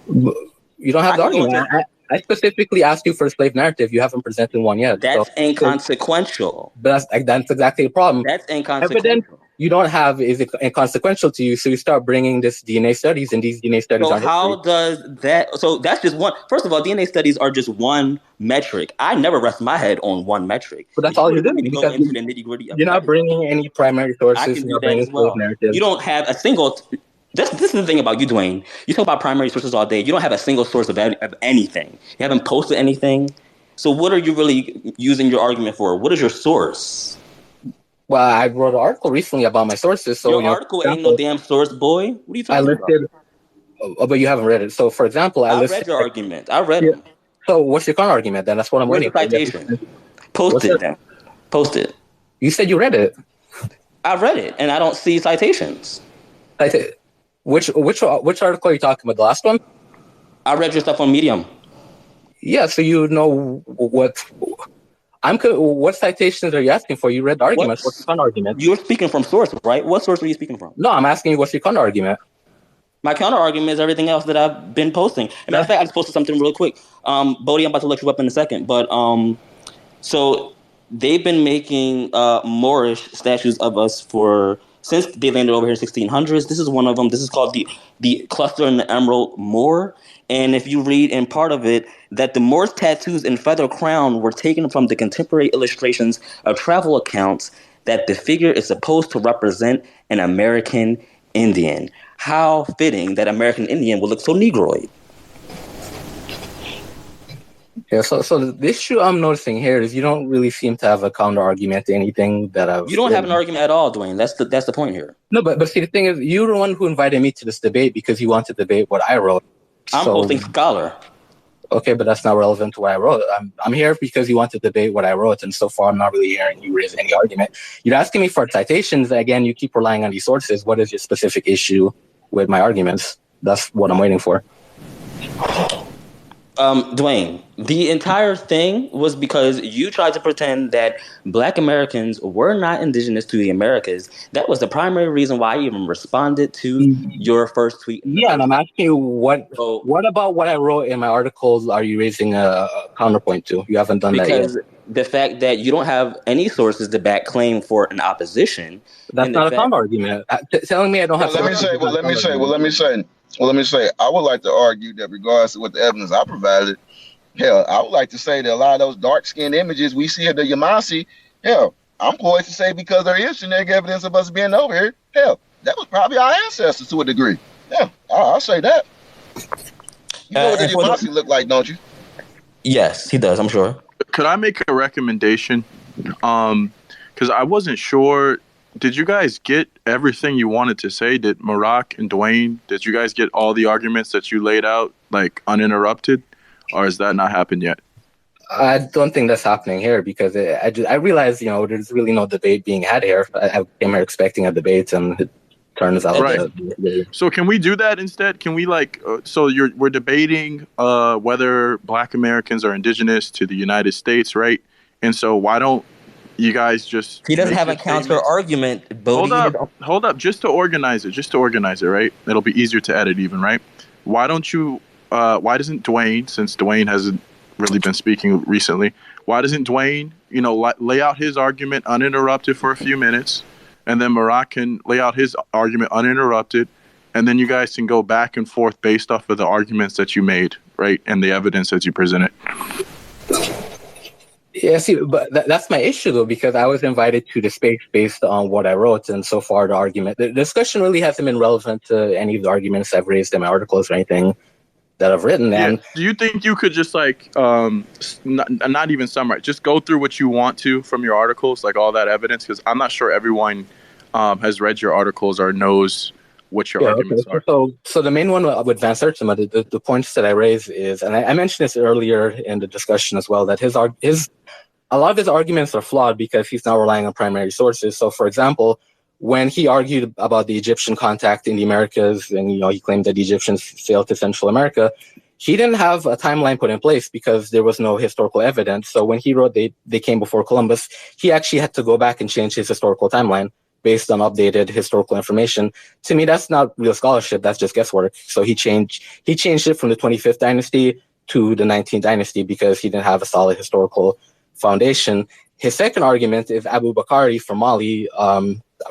you don't have the argument. I specifically asked you for a slave narrative. You haven't presented one yet. That's inconsequential. But that's exactly the problem. That's inconsequential. Evidence you don't have is inconsequential to you, so you start bringing this DNA studies, and these DNA studies are how does that... So that's just one... First of all, DNA studies are just one metric. I never rest my head on one metric. But that's all you're doing, because you're not bringing any primary sources. You're not bringing slave narratives. You don't have a single... This is the thing about you, Dwayne. You talk about primary sources all day. You don't have a single source of anything. You haven't posted anything. So what are you really using your argument for? What is your source? Well, I wrote an article recently about my sources. So your article ain't no damn source, boy. What are you talking about? But you haven't read it. So, for example, I read your argument. I read it. So what's your counter argument then? That's what I'm waiting for. Citation. Post it then. Post it. You said you read it. I read it, and I don't see citations. Which article are you talking about? The last one? I read your stuff on Medium. Yeah, so you know what citations are you asking for? You read the argument. What's your counter argument? You're speaking from source, right? What source were you speaking from? No, I'm asking you what's your counter argument. My counter argument is everything else that I've been posting. As a matter of fact, I just posted something real quick. Bodhi, I'm about to look you up in a second. But so they've been making Moorish statues of us since they landed over here in 1600s. This is one of them. This is called the Cluster and the Emerald Moor. And if you read in part of it, that the Moor's tattoos and feather crown were taken from the contemporary illustrations of travel accounts that the figure is supposed to represent an American Indian. How fitting that American Indian would look so Negroid. Yeah, so the issue I'm noticing here is you don't really seem to have a counter argument to anything that I've... You don't have an argument at all, Dwayne. That's the point here. No, but see, the thing is, you're the one who invited me to this debate because you want to debate what I wrote. I'm hosting Scholar. Okay, but that's not relevant to what I wrote. I'm here because you want to debate what I wrote, and so far I'm not really hearing you raise any argument. You're asking me for citations. Again, you keep relying on these sources. What is your specific issue with my arguments? That's what I'm waiting for. Dwayne, the entire thing was because you tried to pretend that Black Americans were not indigenous to the Americas. That was the primary reason why I even responded to your first tweet. Yeah, and I'm asking you, what about what I wrote in my articles are you raising a counterpoint to? You haven't done that yet. Because the fact that you don't have any sources to back claim for an opposition. That's not a counter argument. Telling me I don't have... Let me say, I would like to argue that regardless of what the evidence I provided, hell, I would like to say that a lot of those dark-skinned images we see at the Yamasee, hell, I'm poised to say because there is genetic evidence of us being over here, hell, that was probably our ancestors to a degree. Yeah, I'll say that. You know what the Yamasee look like, don't you? Yes, he does, I'm sure. Could I make a recommendation? Because I wasn't sure... Did you guys get everything you wanted to say? Did Maroc and Dwayne, did you guys get all the arguments that you laid out, like, uninterrupted? Or has that not happened yet? I don't think that's happening here because I realize, there's really no debate being had here. I came here expecting a debate, and it turns out Right. that So can we do that instead? Can we we're debating whether Black Americans are indigenous to the United States, right? And so why don't you guys just He doesn't make have your a counter statements? argument, Bodhi. Hold up, just to organize it, right? It'll be easier to edit even, right? Why doesn't Dwayne, since Dwayne hasn't really been speaking recently, why doesn't Dwayne, lay out his argument uninterrupted for a few minutes, and then Maroc can lay out his argument uninterrupted, and then you guys can go back and forth based off of the arguments that you made, right, and the evidence that you presented. Yeah, see, but that's my issue, though, because I was invited to the space based on what I wrote, and so far the discussion really hasn't been relevant to any of the arguments I've raised in my articles or anything that I've written. Yeah. And Do you think you could just not even summarize, just go through what you want to from your articles, like all that evidence? Because I'm not sure everyone has read your articles or knows what your arguments are. So the main one with Van Sertima, the points that I raise is, and I mentioned this earlier in the discussion as well, that a lot of his arguments are flawed because he's now relying on primary sources. So, for example, when he argued about the Egyptian contact in the Americas, and he claimed that the Egyptians sailed to Central America, he didn't have a timeline put in place because there was no historical evidence. So when he wrote they came before Columbus, he actually had to go back and change his historical timeline based on updated historical information. To me, that's not real scholarship. That's just guesswork. So he changed it from the 25th dynasty to the 19th dynasty because he didn't have a solid historical foundation. His second argument is Abu Bakari from Mali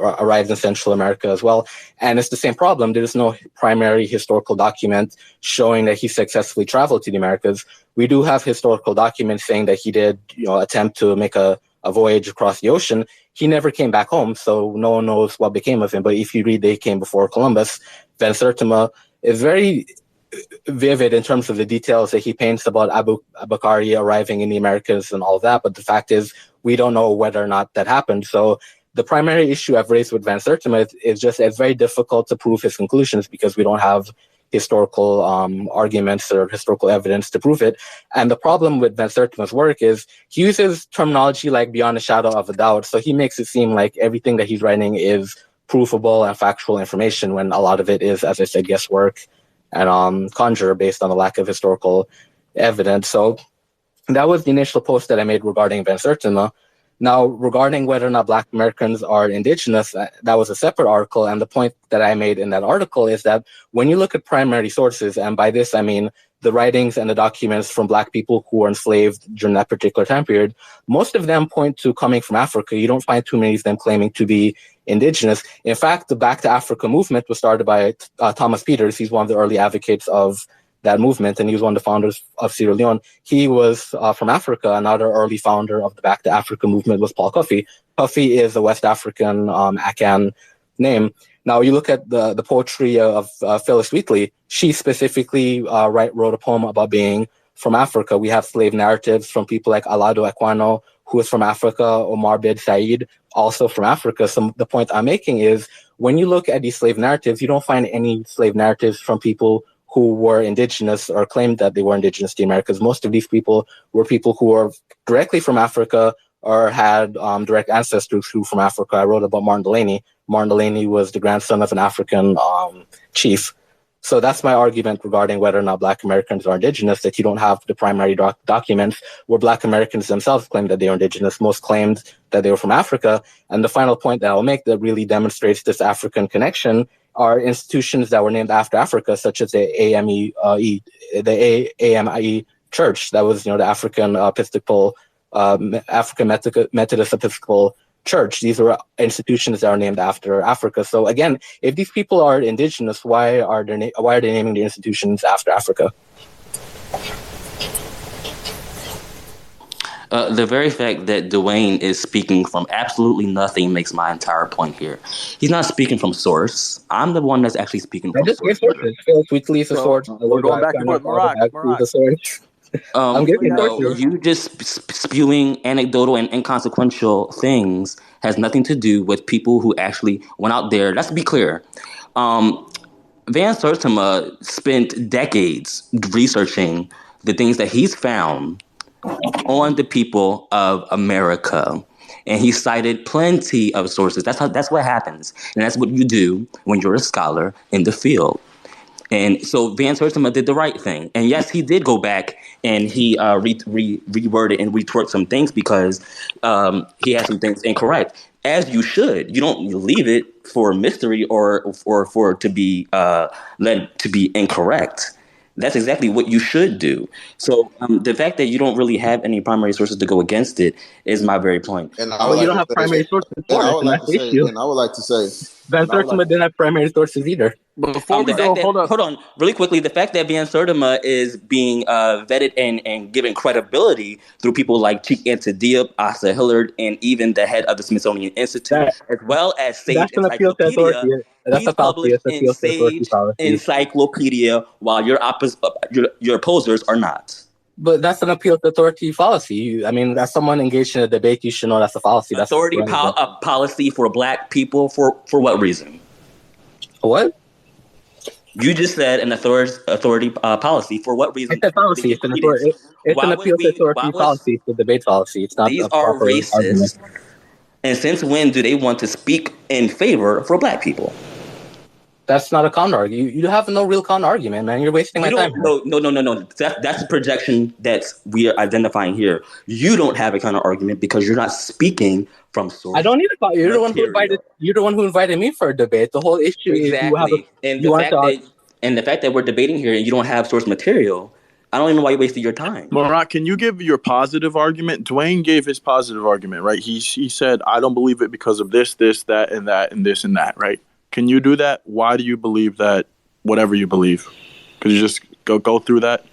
arrived in Central America as well. And it's the same problem. There's no primary historical document showing that he successfully traveled to the Americas. We do have historical documents saying that he did attempt to make a voyage across the ocean. He never came back home, so no one knows what became of him. But if you read They Came Before Columbus, Van Sertima is very vivid in terms of the details that he paints about Abu Bakari arriving in the Americas and all that. But the fact is, we don't know whether or not that happened. So the primary issue I've raised with Van Sertima is just it's very difficult to prove his conclusions because we don't have historical arguments or historical evidence to prove it. And the problem with Van Sertima's work is he uses terminology like beyond a shadow of a doubt. So he makes it seem like everything that he's writing is provable and factual information when a lot of it is, as I said, guesswork and conjure based on the lack of historical evidence. So that was the initial post that I made regarding Van Sertima. Now, regarding whether or not Black Americans are indigenous, that was a separate article. And the point that I made in that article is that when you look at primary sources, and by this I mean the writings and the documents from Black people who were enslaved during that particular time period, most of them point to coming from Africa. You don't find too many of them claiming to be indigenous. In fact, the Back to Africa movement was started by Thomas Peters. He's one of the early advocates of that movement, and he was one of the founders of Sierra Leone. He was from Africa. Another early founder of the Back to Africa movement was Paul Coffey. Coffey is a West African Akan name. Now, you look at the poetry of Phyllis Wheatley. She specifically wrote a poem about being from Africa. We have slave narratives from people like Alado Ekwano, who is from Africa, Omar bin Said, also from Africa. So the point I'm making is when you look at these slave narratives, you don't find any slave narratives from people who were indigenous or claimed that they were indigenous to the Americas. Most of these people were people who were directly from Africa or had direct ancestors who from Africa. I wrote about Martin Delany. Martin Delany was the grandson of an African chief. So that's my argument regarding whether or not Black Americans are indigenous, that you don't have the primary documents where Black Americans themselves claimed that they are indigenous. Most claimed that they were from Africa. And the final point that I'll make that really demonstrates this African connection are institutions that were named after Africa, such as the AME Church. That was, the African Episcopal, African Methodist Episcopal Church. These are institutions that are named after Africa. So again, if these people are indigenous, why are they naming the institutions after Africa? The very fact that Dwayne is speaking from absolutely nothing makes my entire point here. He's not speaking from source. I'm the one that's actually speaking from source. Phil Wheatley is a source. We're going back and forth. Maroc. I'm giving sources. You just spewing anecdotal and inconsequential things has nothing to do with people who actually went out there. Let's be clear. Van Sertima spent decades researching the things that he's found on the people of America. And he cited plenty of sources. That's what happens. And that's what you do when you're a scholar in the field. And so Van Sertima did the right thing. And yes, he did go back and he reworded and retwerked some things because he had some things incorrect, as you should. You don't leave it for mystery or for it to be led to be incorrect. That's exactly what you should do. So the fact that you don't really have any primary sources to go against it is my very point. And Well, you don't have primary sources for it, and that's the issue. And I would like to say, Van Sertima didn't have primary sources either. Before we go, hold on, really quickly. The fact that Van Sertima is being vetted and given credibility through people like Chikanta Diop, Asa Hillard, and even the head of the Smithsonian Institute, as well as Sage Encyclopedia. He's published in Sage Encyclopedia, while your opposers are not. But that's an appeal to authority fallacy. I mean, as someone engaged in a debate, you should know that's a fallacy. That's authority policy for Black people for what reason? What? You just said an authority policy for what reason? It's a policy. It's an appeal to authority policy. It's a debate policy. It's not. These are racist. Argument. And since when do they want to speak in favor for Black people? That's not a counter argument. You have no real counter argument, man. You're wasting my time. No. That's the projection that we are identifying here. You don't have a counter argument because you're not speaking from source. I don't need to. You're the one who invited. You're the one who invited me for a debate. The whole issue is you have the fact that we're debating here and you don't have source material. I don't even know why you wasted your time. Maroc, can you give your positive argument? Dwayne gave his positive argument, right? He said, I don't believe it because of this, that, and this and that, right? Can you do that? Why do you believe that? Whatever you believe. Could you just go through that?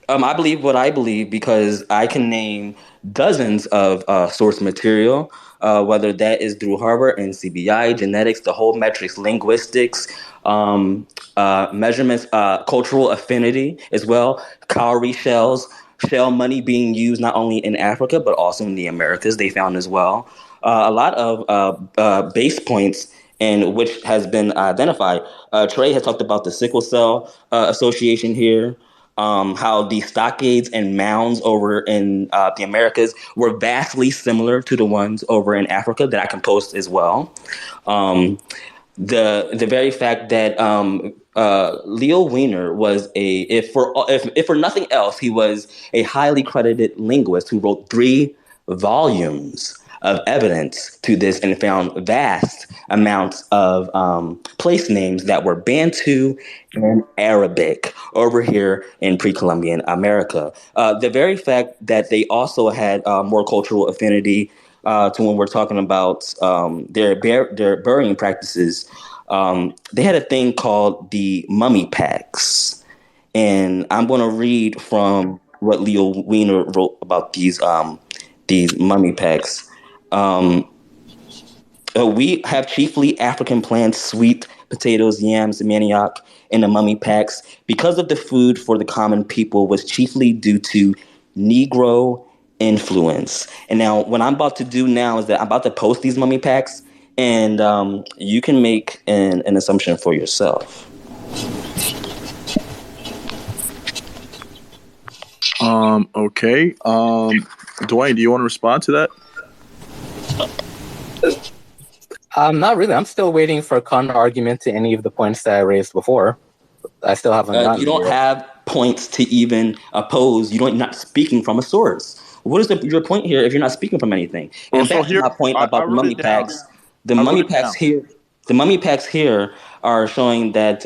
I believe what I believe because I can name dozens of source material, whether that is through Harvard and CBI, genetics, the whole metrics, linguistics, measurements, cultural affinity as well, cowrie shells, shell money being used not only in Africa, but also in the Americas, they found as well. A lot of base points in which has been identified. Trey has talked about the sickle cell association here, how the stockades and mounds over in the Americas were vastly similar to the ones over in Africa that I can post as well. The very fact that Leo Wiener was if for nothing else, he was a highly credited linguist who wrote 3 volumes of evidence to this and found vast amounts of place names that were Bantu and Arabic over here in pre-Columbian America. The very fact that they also had more cultural affinity to when we're talking about their burying practices. They had a thing called the mummy packs. And I'm going to read from what Leo Wiener wrote about these mummy packs. We have chiefly African plants, sweet potatoes, yams, manioc in the mummy packs because of the food for the common people was chiefly due to Negro influence. And now what I'm about to do now is that I'm about to post these mummy packs and you can make an assumption for yourself. Okay. Dwayne, do you want to respond to that? Not really. I'm still waiting for a counter argument to any of the points that I raised before. I still haven't. You don't have points to even oppose. You're not speaking from a source. What is your point here if you're not speaking from anything? And back to my point about the mummy packs. The mummy packs here are showing that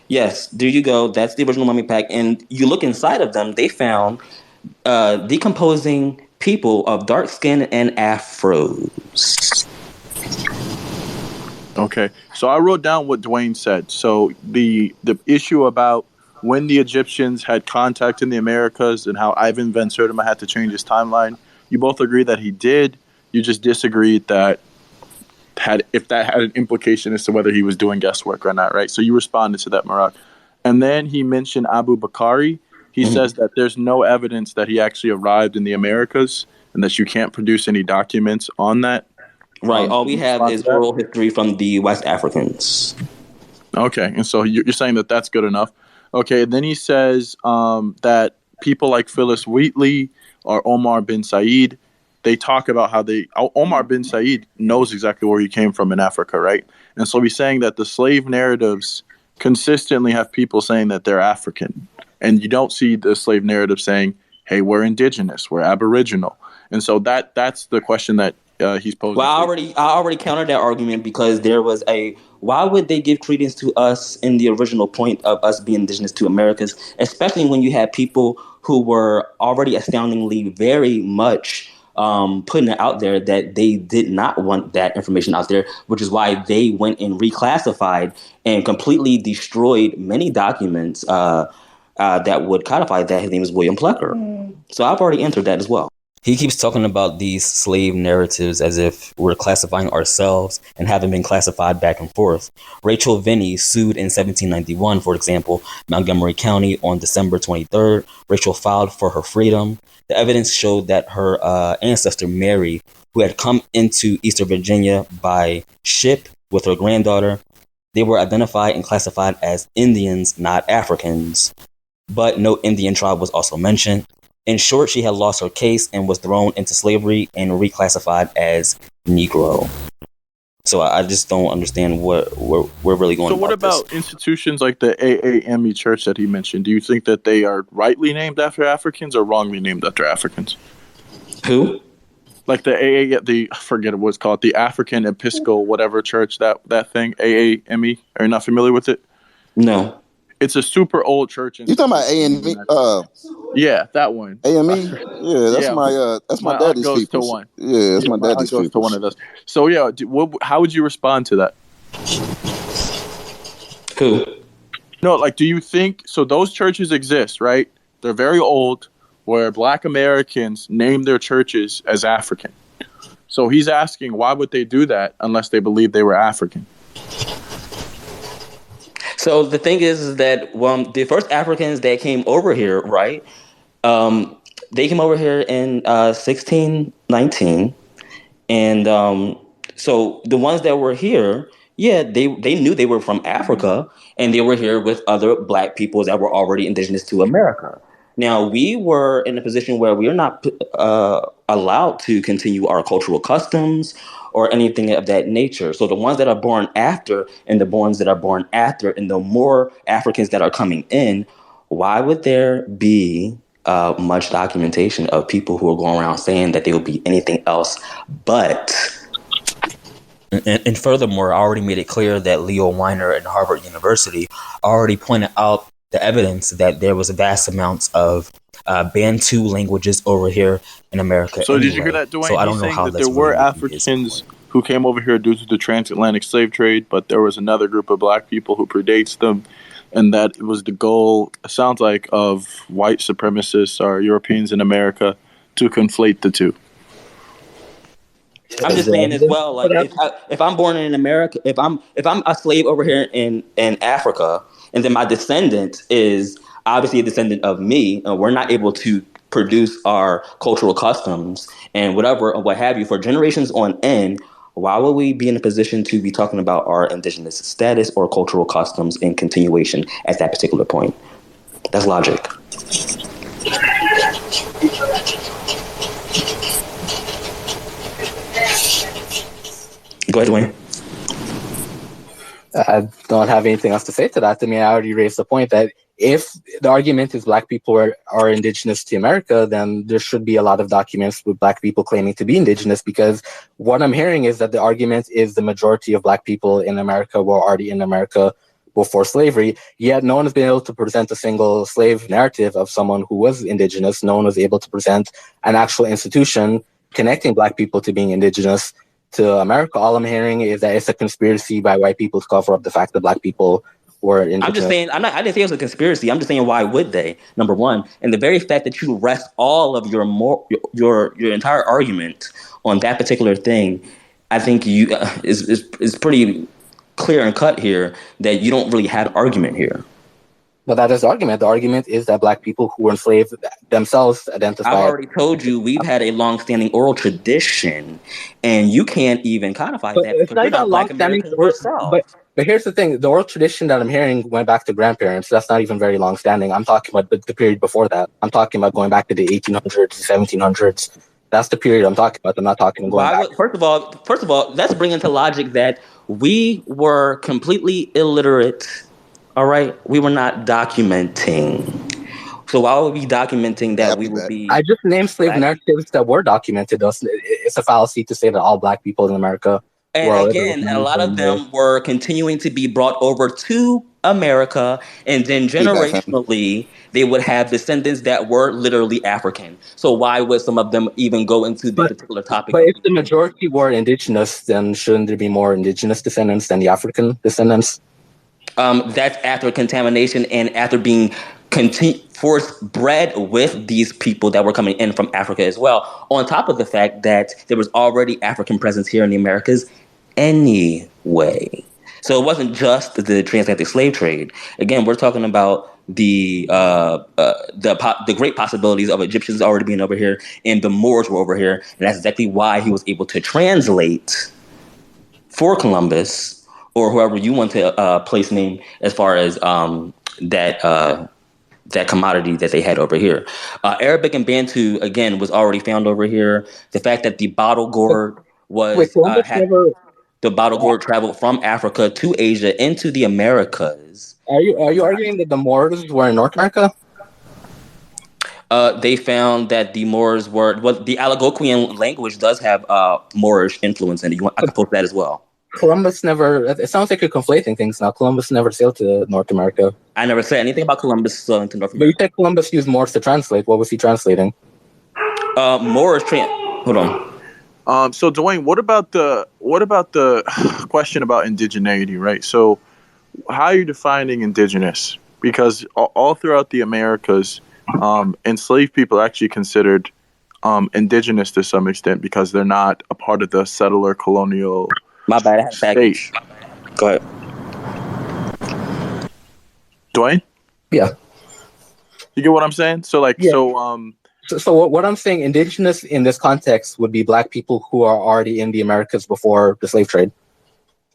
yes, there you go. That's the original mummy pack. And you look inside of them, they found decomposing people of dark skin and afros. Okay, so I wrote down what Dwayne said. So the issue about when the Egyptians had contact in the Americas and how Ivan Van Sertima had to change his timeline, you both agree that he did. You just disagreed that if that had an implication as to whether he was doing guesswork or not, right? So you responded to that, Maroc. And then he mentioned Abu Bakari. He says that there's no evidence that he actually arrived in the Americas and that you can't produce any documents on that. Right. All we have is oral history from the West Africans. Okay, and so you're saying that that's good enough. Okay, and then he says that people like Phyllis Wheatley or Omar bin Said, they talk about how Omar bin Said knows exactly where he came from in Africa, right? And so he's saying that the slave narratives consistently have people saying that they're African, and you don't see the slave narrative saying, "Hey, we're indigenous, we're Aboriginal." And so that's the question that he's posing. Well, I already countered that argument because there was why would they give credence to us in the original point of us being indigenous to Americas, especially when you had people who were already astoundingly very much putting it out there that they did not want that information out there, which is why they went and reclassified and completely destroyed many documents that would codify that. His name is William Plecker. So I've already answered that as well. He keeps talking about these slave narratives as if we're classifying ourselves and haven't been classified back and forth. Rachel Vinnie sued in 1791, for example, Montgomery County on December 23rd. Rachel filed for her freedom. The evidence showed that her ancestor, Mary, who had come into Eastern Virginia by ship with her granddaughter, they were identified and classified as Indians, not Africans. But no Indian tribe was also mentioned. In short, she had lost her case and was thrown into slavery and reclassified as Negro. So I just don't understand what we're really going. So what about institutions like the AAME church that he mentioned? Do you think that they are rightly named after Africans or wrongly named after Africans? Who? Like I forget what it's called, the African Episcopal whatever church, that thing, AAME. Are you not familiar with it? No. It's a super old church. You talking about AME? Yeah, that one. AME? Yeah, that's my daddy's goes people. To one. Yeah, that's my daddy's goes people. To one of those. So yeah, how would you respond to that? Who? No, like, do you think so? Those churches exist, right? They're very old, where Black Americans name their churches as African. So he's asking, why would they do that unless they believe they were African? So the thing is that the first Africans that came over here, right? They came over here in 1619, and so the ones that were here, yeah, they knew they were from Africa, and they were here with other Black peoples that were already indigenous to America. Now, we were in a position where we are not allowed to continue our cultural customs or anything of that nature. So the ones that are born after and the ones that are born after and the more Africans that are coming in, why would there be much documentation of people who are going around saying that they will be anything else but? And furthermore, I already made it clear that Leo Weiner at Harvard University already pointed out the evidence that there was vast amounts of Bantu languages over here in America. So anyway. Did you hear that, Dwayne? So I don't know how that there were Africans who came over here due to the transatlantic slave trade, but there was another group of Black people who predates them, and that was the goal, sounds like, of white supremacists or Europeans in America to conflate the two. I'm just saying as well, like if I'm born in America, if I'm a slave over here in Africa, and then my descendant is obviously a descendant of me, and we're not able to produce our cultural customs and whatever or what have you for generations on end, why would we be in a position to be talking about our indigenous status or cultural customs in continuation at that particular point? That's logic. Go ahead, Dwayne. I don't have anything else to say to that. I mean, I already raised the point that if the argument is Black people are indigenous to America, then there should be a lot of documents with Black people claiming to be indigenous, because what I'm hearing is that the argument is the majority of Black people in America were already in America before slavery, yet no one has been able to present a single slave narrative of someone who was indigenous. No one was able to present an actual institution connecting Black people to being indigenous to America. All I'm hearing is that it's a conspiracy by white people to cover up the fact that Black people were indigenous. I'm just saying, I didn't say it was a conspiracy. I'm just saying, why would they? Number one, and the very fact that you rest all of your entire argument on that particular thing, I think you is pretty clear and cut here that you don't really have an argument here. But that is the argument. The argument is that Black people who were enslaved themselves identify. I've already told you we've had a long-standing oral tradition, and you can't even codify that. It's not even long-standing. But here's the thing: the oral tradition that I'm hearing went back to grandparents. That's not even very long standing. I'm talking about the period before that. I'm talking about going back to the 1800s, 1700s. That's the period I'm talking about. I'm not talking going back. First of all, let's bring into logic that we were completely illiterate. All right, we were not documenting. So why would we be documenting that we would be? I just named slave narratives that were documented. It's a fallacy to say that all black people in America. And again, a lot of them were continuing to be brought over to America, and then generationally, they would have descendants that were literally African. So why would some of them even go into the particular topic? But if the majority were indigenous, then shouldn't there be more indigenous descendants than the African descendants? That's after contamination and after being forced bred with these people that were coming in from Africa as well. On top of the fact that there was already African presence here in the Americas anyway. So it wasn't just the transatlantic slave trade. Again, we're talking about the great possibilities of Egyptians already being over here, and the Moors were over here, and that's exactly why he was able to translate for Columbus, or whoever you want to place name as far as that commodity that they had over here. Arabic and Bantu, again, was already found over here. The fact that the bottle gourd was the bottle gourd traveled from Africa to Asia into the Americas. Are you arguing that the Moors were in North America? They found that the Moors were the Algonquian language does have Moorish influence in it. I can post that as well. Columbus never. It sounds like you're conflating things now. Columbus never sailed to North America. I never said anything about Columbus sailing to North America. But you said Columbus used Moors to translate. What was he translating? Moors. Hold on. So Dwayne, what about the question about indigeneity, right? So, how are you defining indigenous? Because all throughout the Americas, enslaved people are actually considered indigenous to some extent because they're not a part of the settler colonial. My bad. I had baggage. Go ahead. Dwayne? Yeah. You get what I'm saying? So So what I'm saying, indigenous in this context would be black people who are already in the Americas before the slave trade.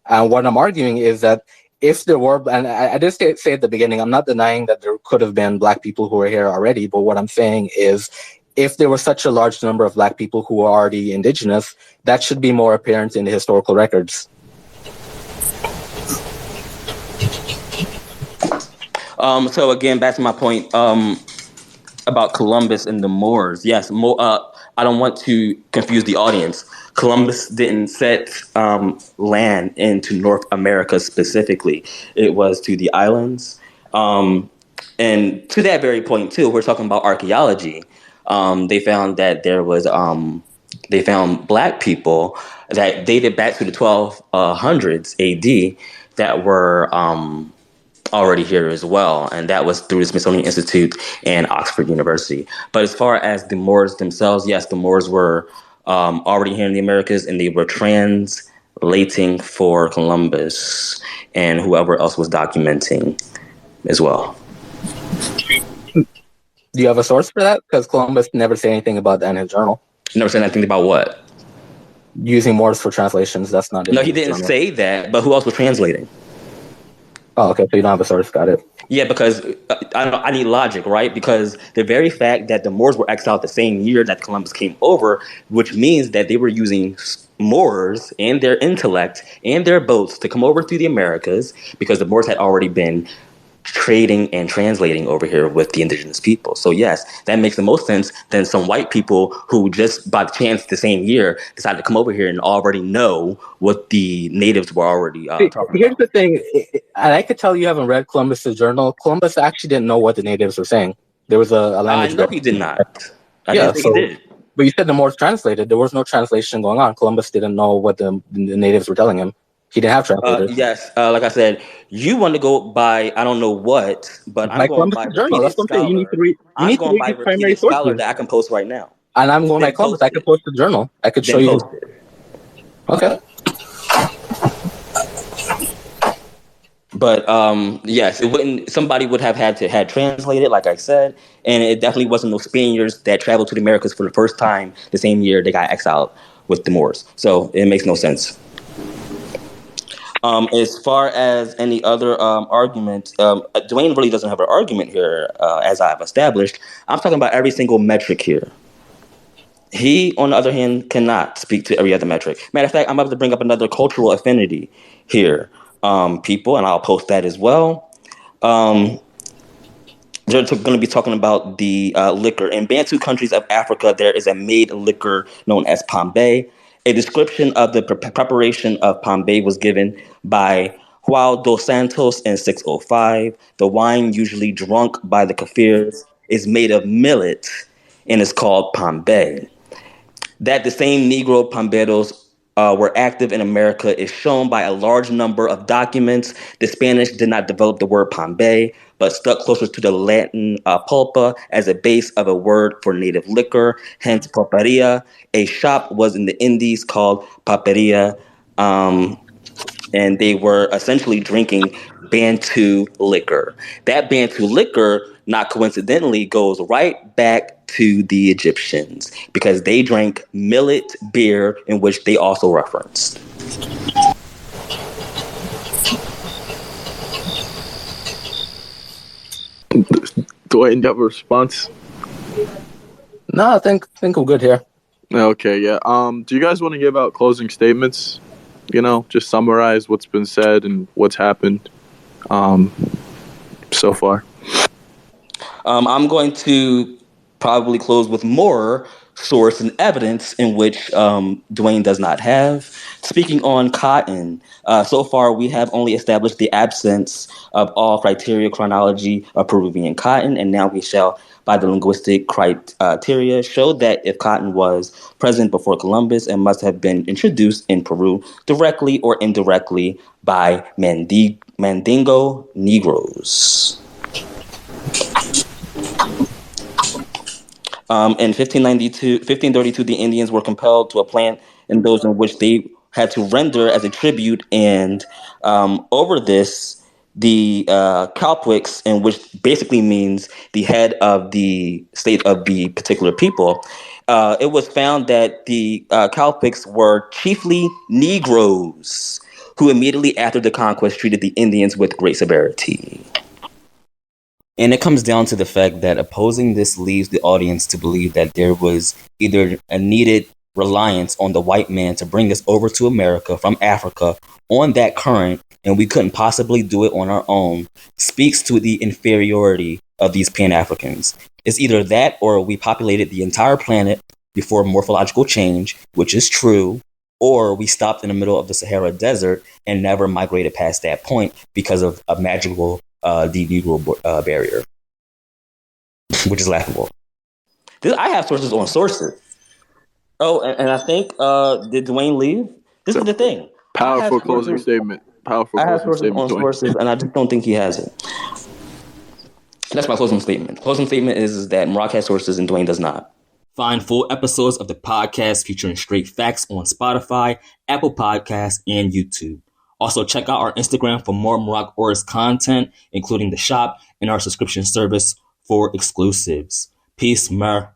And what I'm arguing is that if there were, and I did say at the beginning, I'm not denying that there could have been black people who were here already, but what I'm saying is if there was such a large number of black people who were already indigenous, that should be more apparent in the historical records. So again, back to my point about Columbus and the Moors. Yes, I don't want to confuse the audience. Columbus didn't set land into North America specifically. It was to the islands. And to that very point, too, we're talking about archaeology. They found that they found black people that dated back to the 1200s AD that were already here as well, and that was through the Smithsonian Institute and Oxford University. But as far as the Moors themselves, yes, the Moors were already here in the Americas, and they were translating for Columbus and whoever else was documenting as well. Do you have a source for that? Because Columbus never said anything about that in his journal. Never said anything about what? Using Moors for translations. That's not. No, he didn't say that. But who else was translating? Oh, okay. So you don't have a source. Got it. Yeah, because I need logic, right? Because the very fact that the Moors were exiled the same year that Columbus came over, which means that they were using Moors and their intellect and their boats to come over to the Americas, because the Moors had already been trading and translating over here with the indigenous people. So yes, that makes the most sense than some white people who just by chance the same year decided to come over here and already know what the natives were already talking about. Here's the thing, and I could tell you haven't read Columbus's journal. Columbus actually didn't know what the natives were saying. There was a language. I know he did not. I didn't think he did. But you said the Moors translated. There was no translation going on. Columbus didn't know what the natives were telling him. He didn't have translators. Yes, like I said, you want to go by I don't know what, but I'm going by journal. That's what I'm saying. You need to read. I'm going by repeated scholar that I can post right now. And I'm going by Columbus. I could post the journal. I could show you. Okay. But yes, it wouldn't. Somebody would have had translated, like I said, and it definitely wasn't no Spaniards that traveled to the Americas for the first time the same year they got exiled with the Moors. So it makes no sense. As far as any other argument, Dwayne really doesn't have an argument here, as I've established. I'm talking about every single metric here. He, on the other hand, cannot speak to every other metric. Matter of fact, I'm about to bring up another cultural affinity here, people, and I'll post that as well. They're going to be talking about the liquor. In Bantu countries of Africa, there is a made liquor known as Pombe. A description of the preparation of Pombe was given by João dos Santos in 605. The wine, usually drunk by the Kafirs, is made of millet and is called Pombe. That the same Negro Pomberos were active in America is shown by a large number of documents. The Spanish did not develop the word Pombe, but stuck closer to the Latin pulpa as a base of a word for native liquor, hence pulperia. A shop was in the Indies called paperia, and they were essentially drinking Bantu liquor. That Bantu liquor, not coincidentally, goes right back to the Egyptians because they drank millet beer, in which they also referenced. Dwayne, you have a response? No, I think I'm good here. Okay, yeah. Do you guys want to give out closing statements? You know, just summarize what's been said and what's happened so far. I'm going to probably close with more source and evidence in which Dwayne does not have. Speaking on cotton, so far we have only established the absence of all criteria chronology of Peruvian cotton, and now we shall, by the linguistic criteria, show that if cotton was present before Columbus, it must have been introduced in Peru directly or indirectly by Mandingo Negroes. In 1532, the Indians were compelled to a plant in those in which they had to render as a tribute, and over this, the Calpwix, in which basically means the head of the state of the particular people, it was found that the Calpwix were chiefly Negroes who immediately after the conquest treated the Indians with great severity. And it comes down to the fact that opposing this leaves the audience to believe that there was either a needed reliance on the white man to bring us over to America from Africa on that current, and we couldn't possibly do it on our own, speaks to the inferiority of these Pan-Africans. It's either that or we populated the entire planet before morphological change, which is true, or we stopped in the middle of the Sahara Desert and never migrated past that point because of a magical de-Negro barrier, which is laughable. I have sources on sources. Oh, and I think, did Dwayne leave? This is the thing. Powerful closing statement. Powerful I have closing sources statement, on Dwayne. sources, and I just don't think he has it. That's my closing statement. Closing statement is that Maroc has sources and Dwayne does not. Find full episodes of the podcast featuring straight facts on Spotify, Apple Podcasts, and YouTube. Also, check out our Instagram for more Maroc Orris content, including the shop and our subscription service for exclusives. Peace, mer.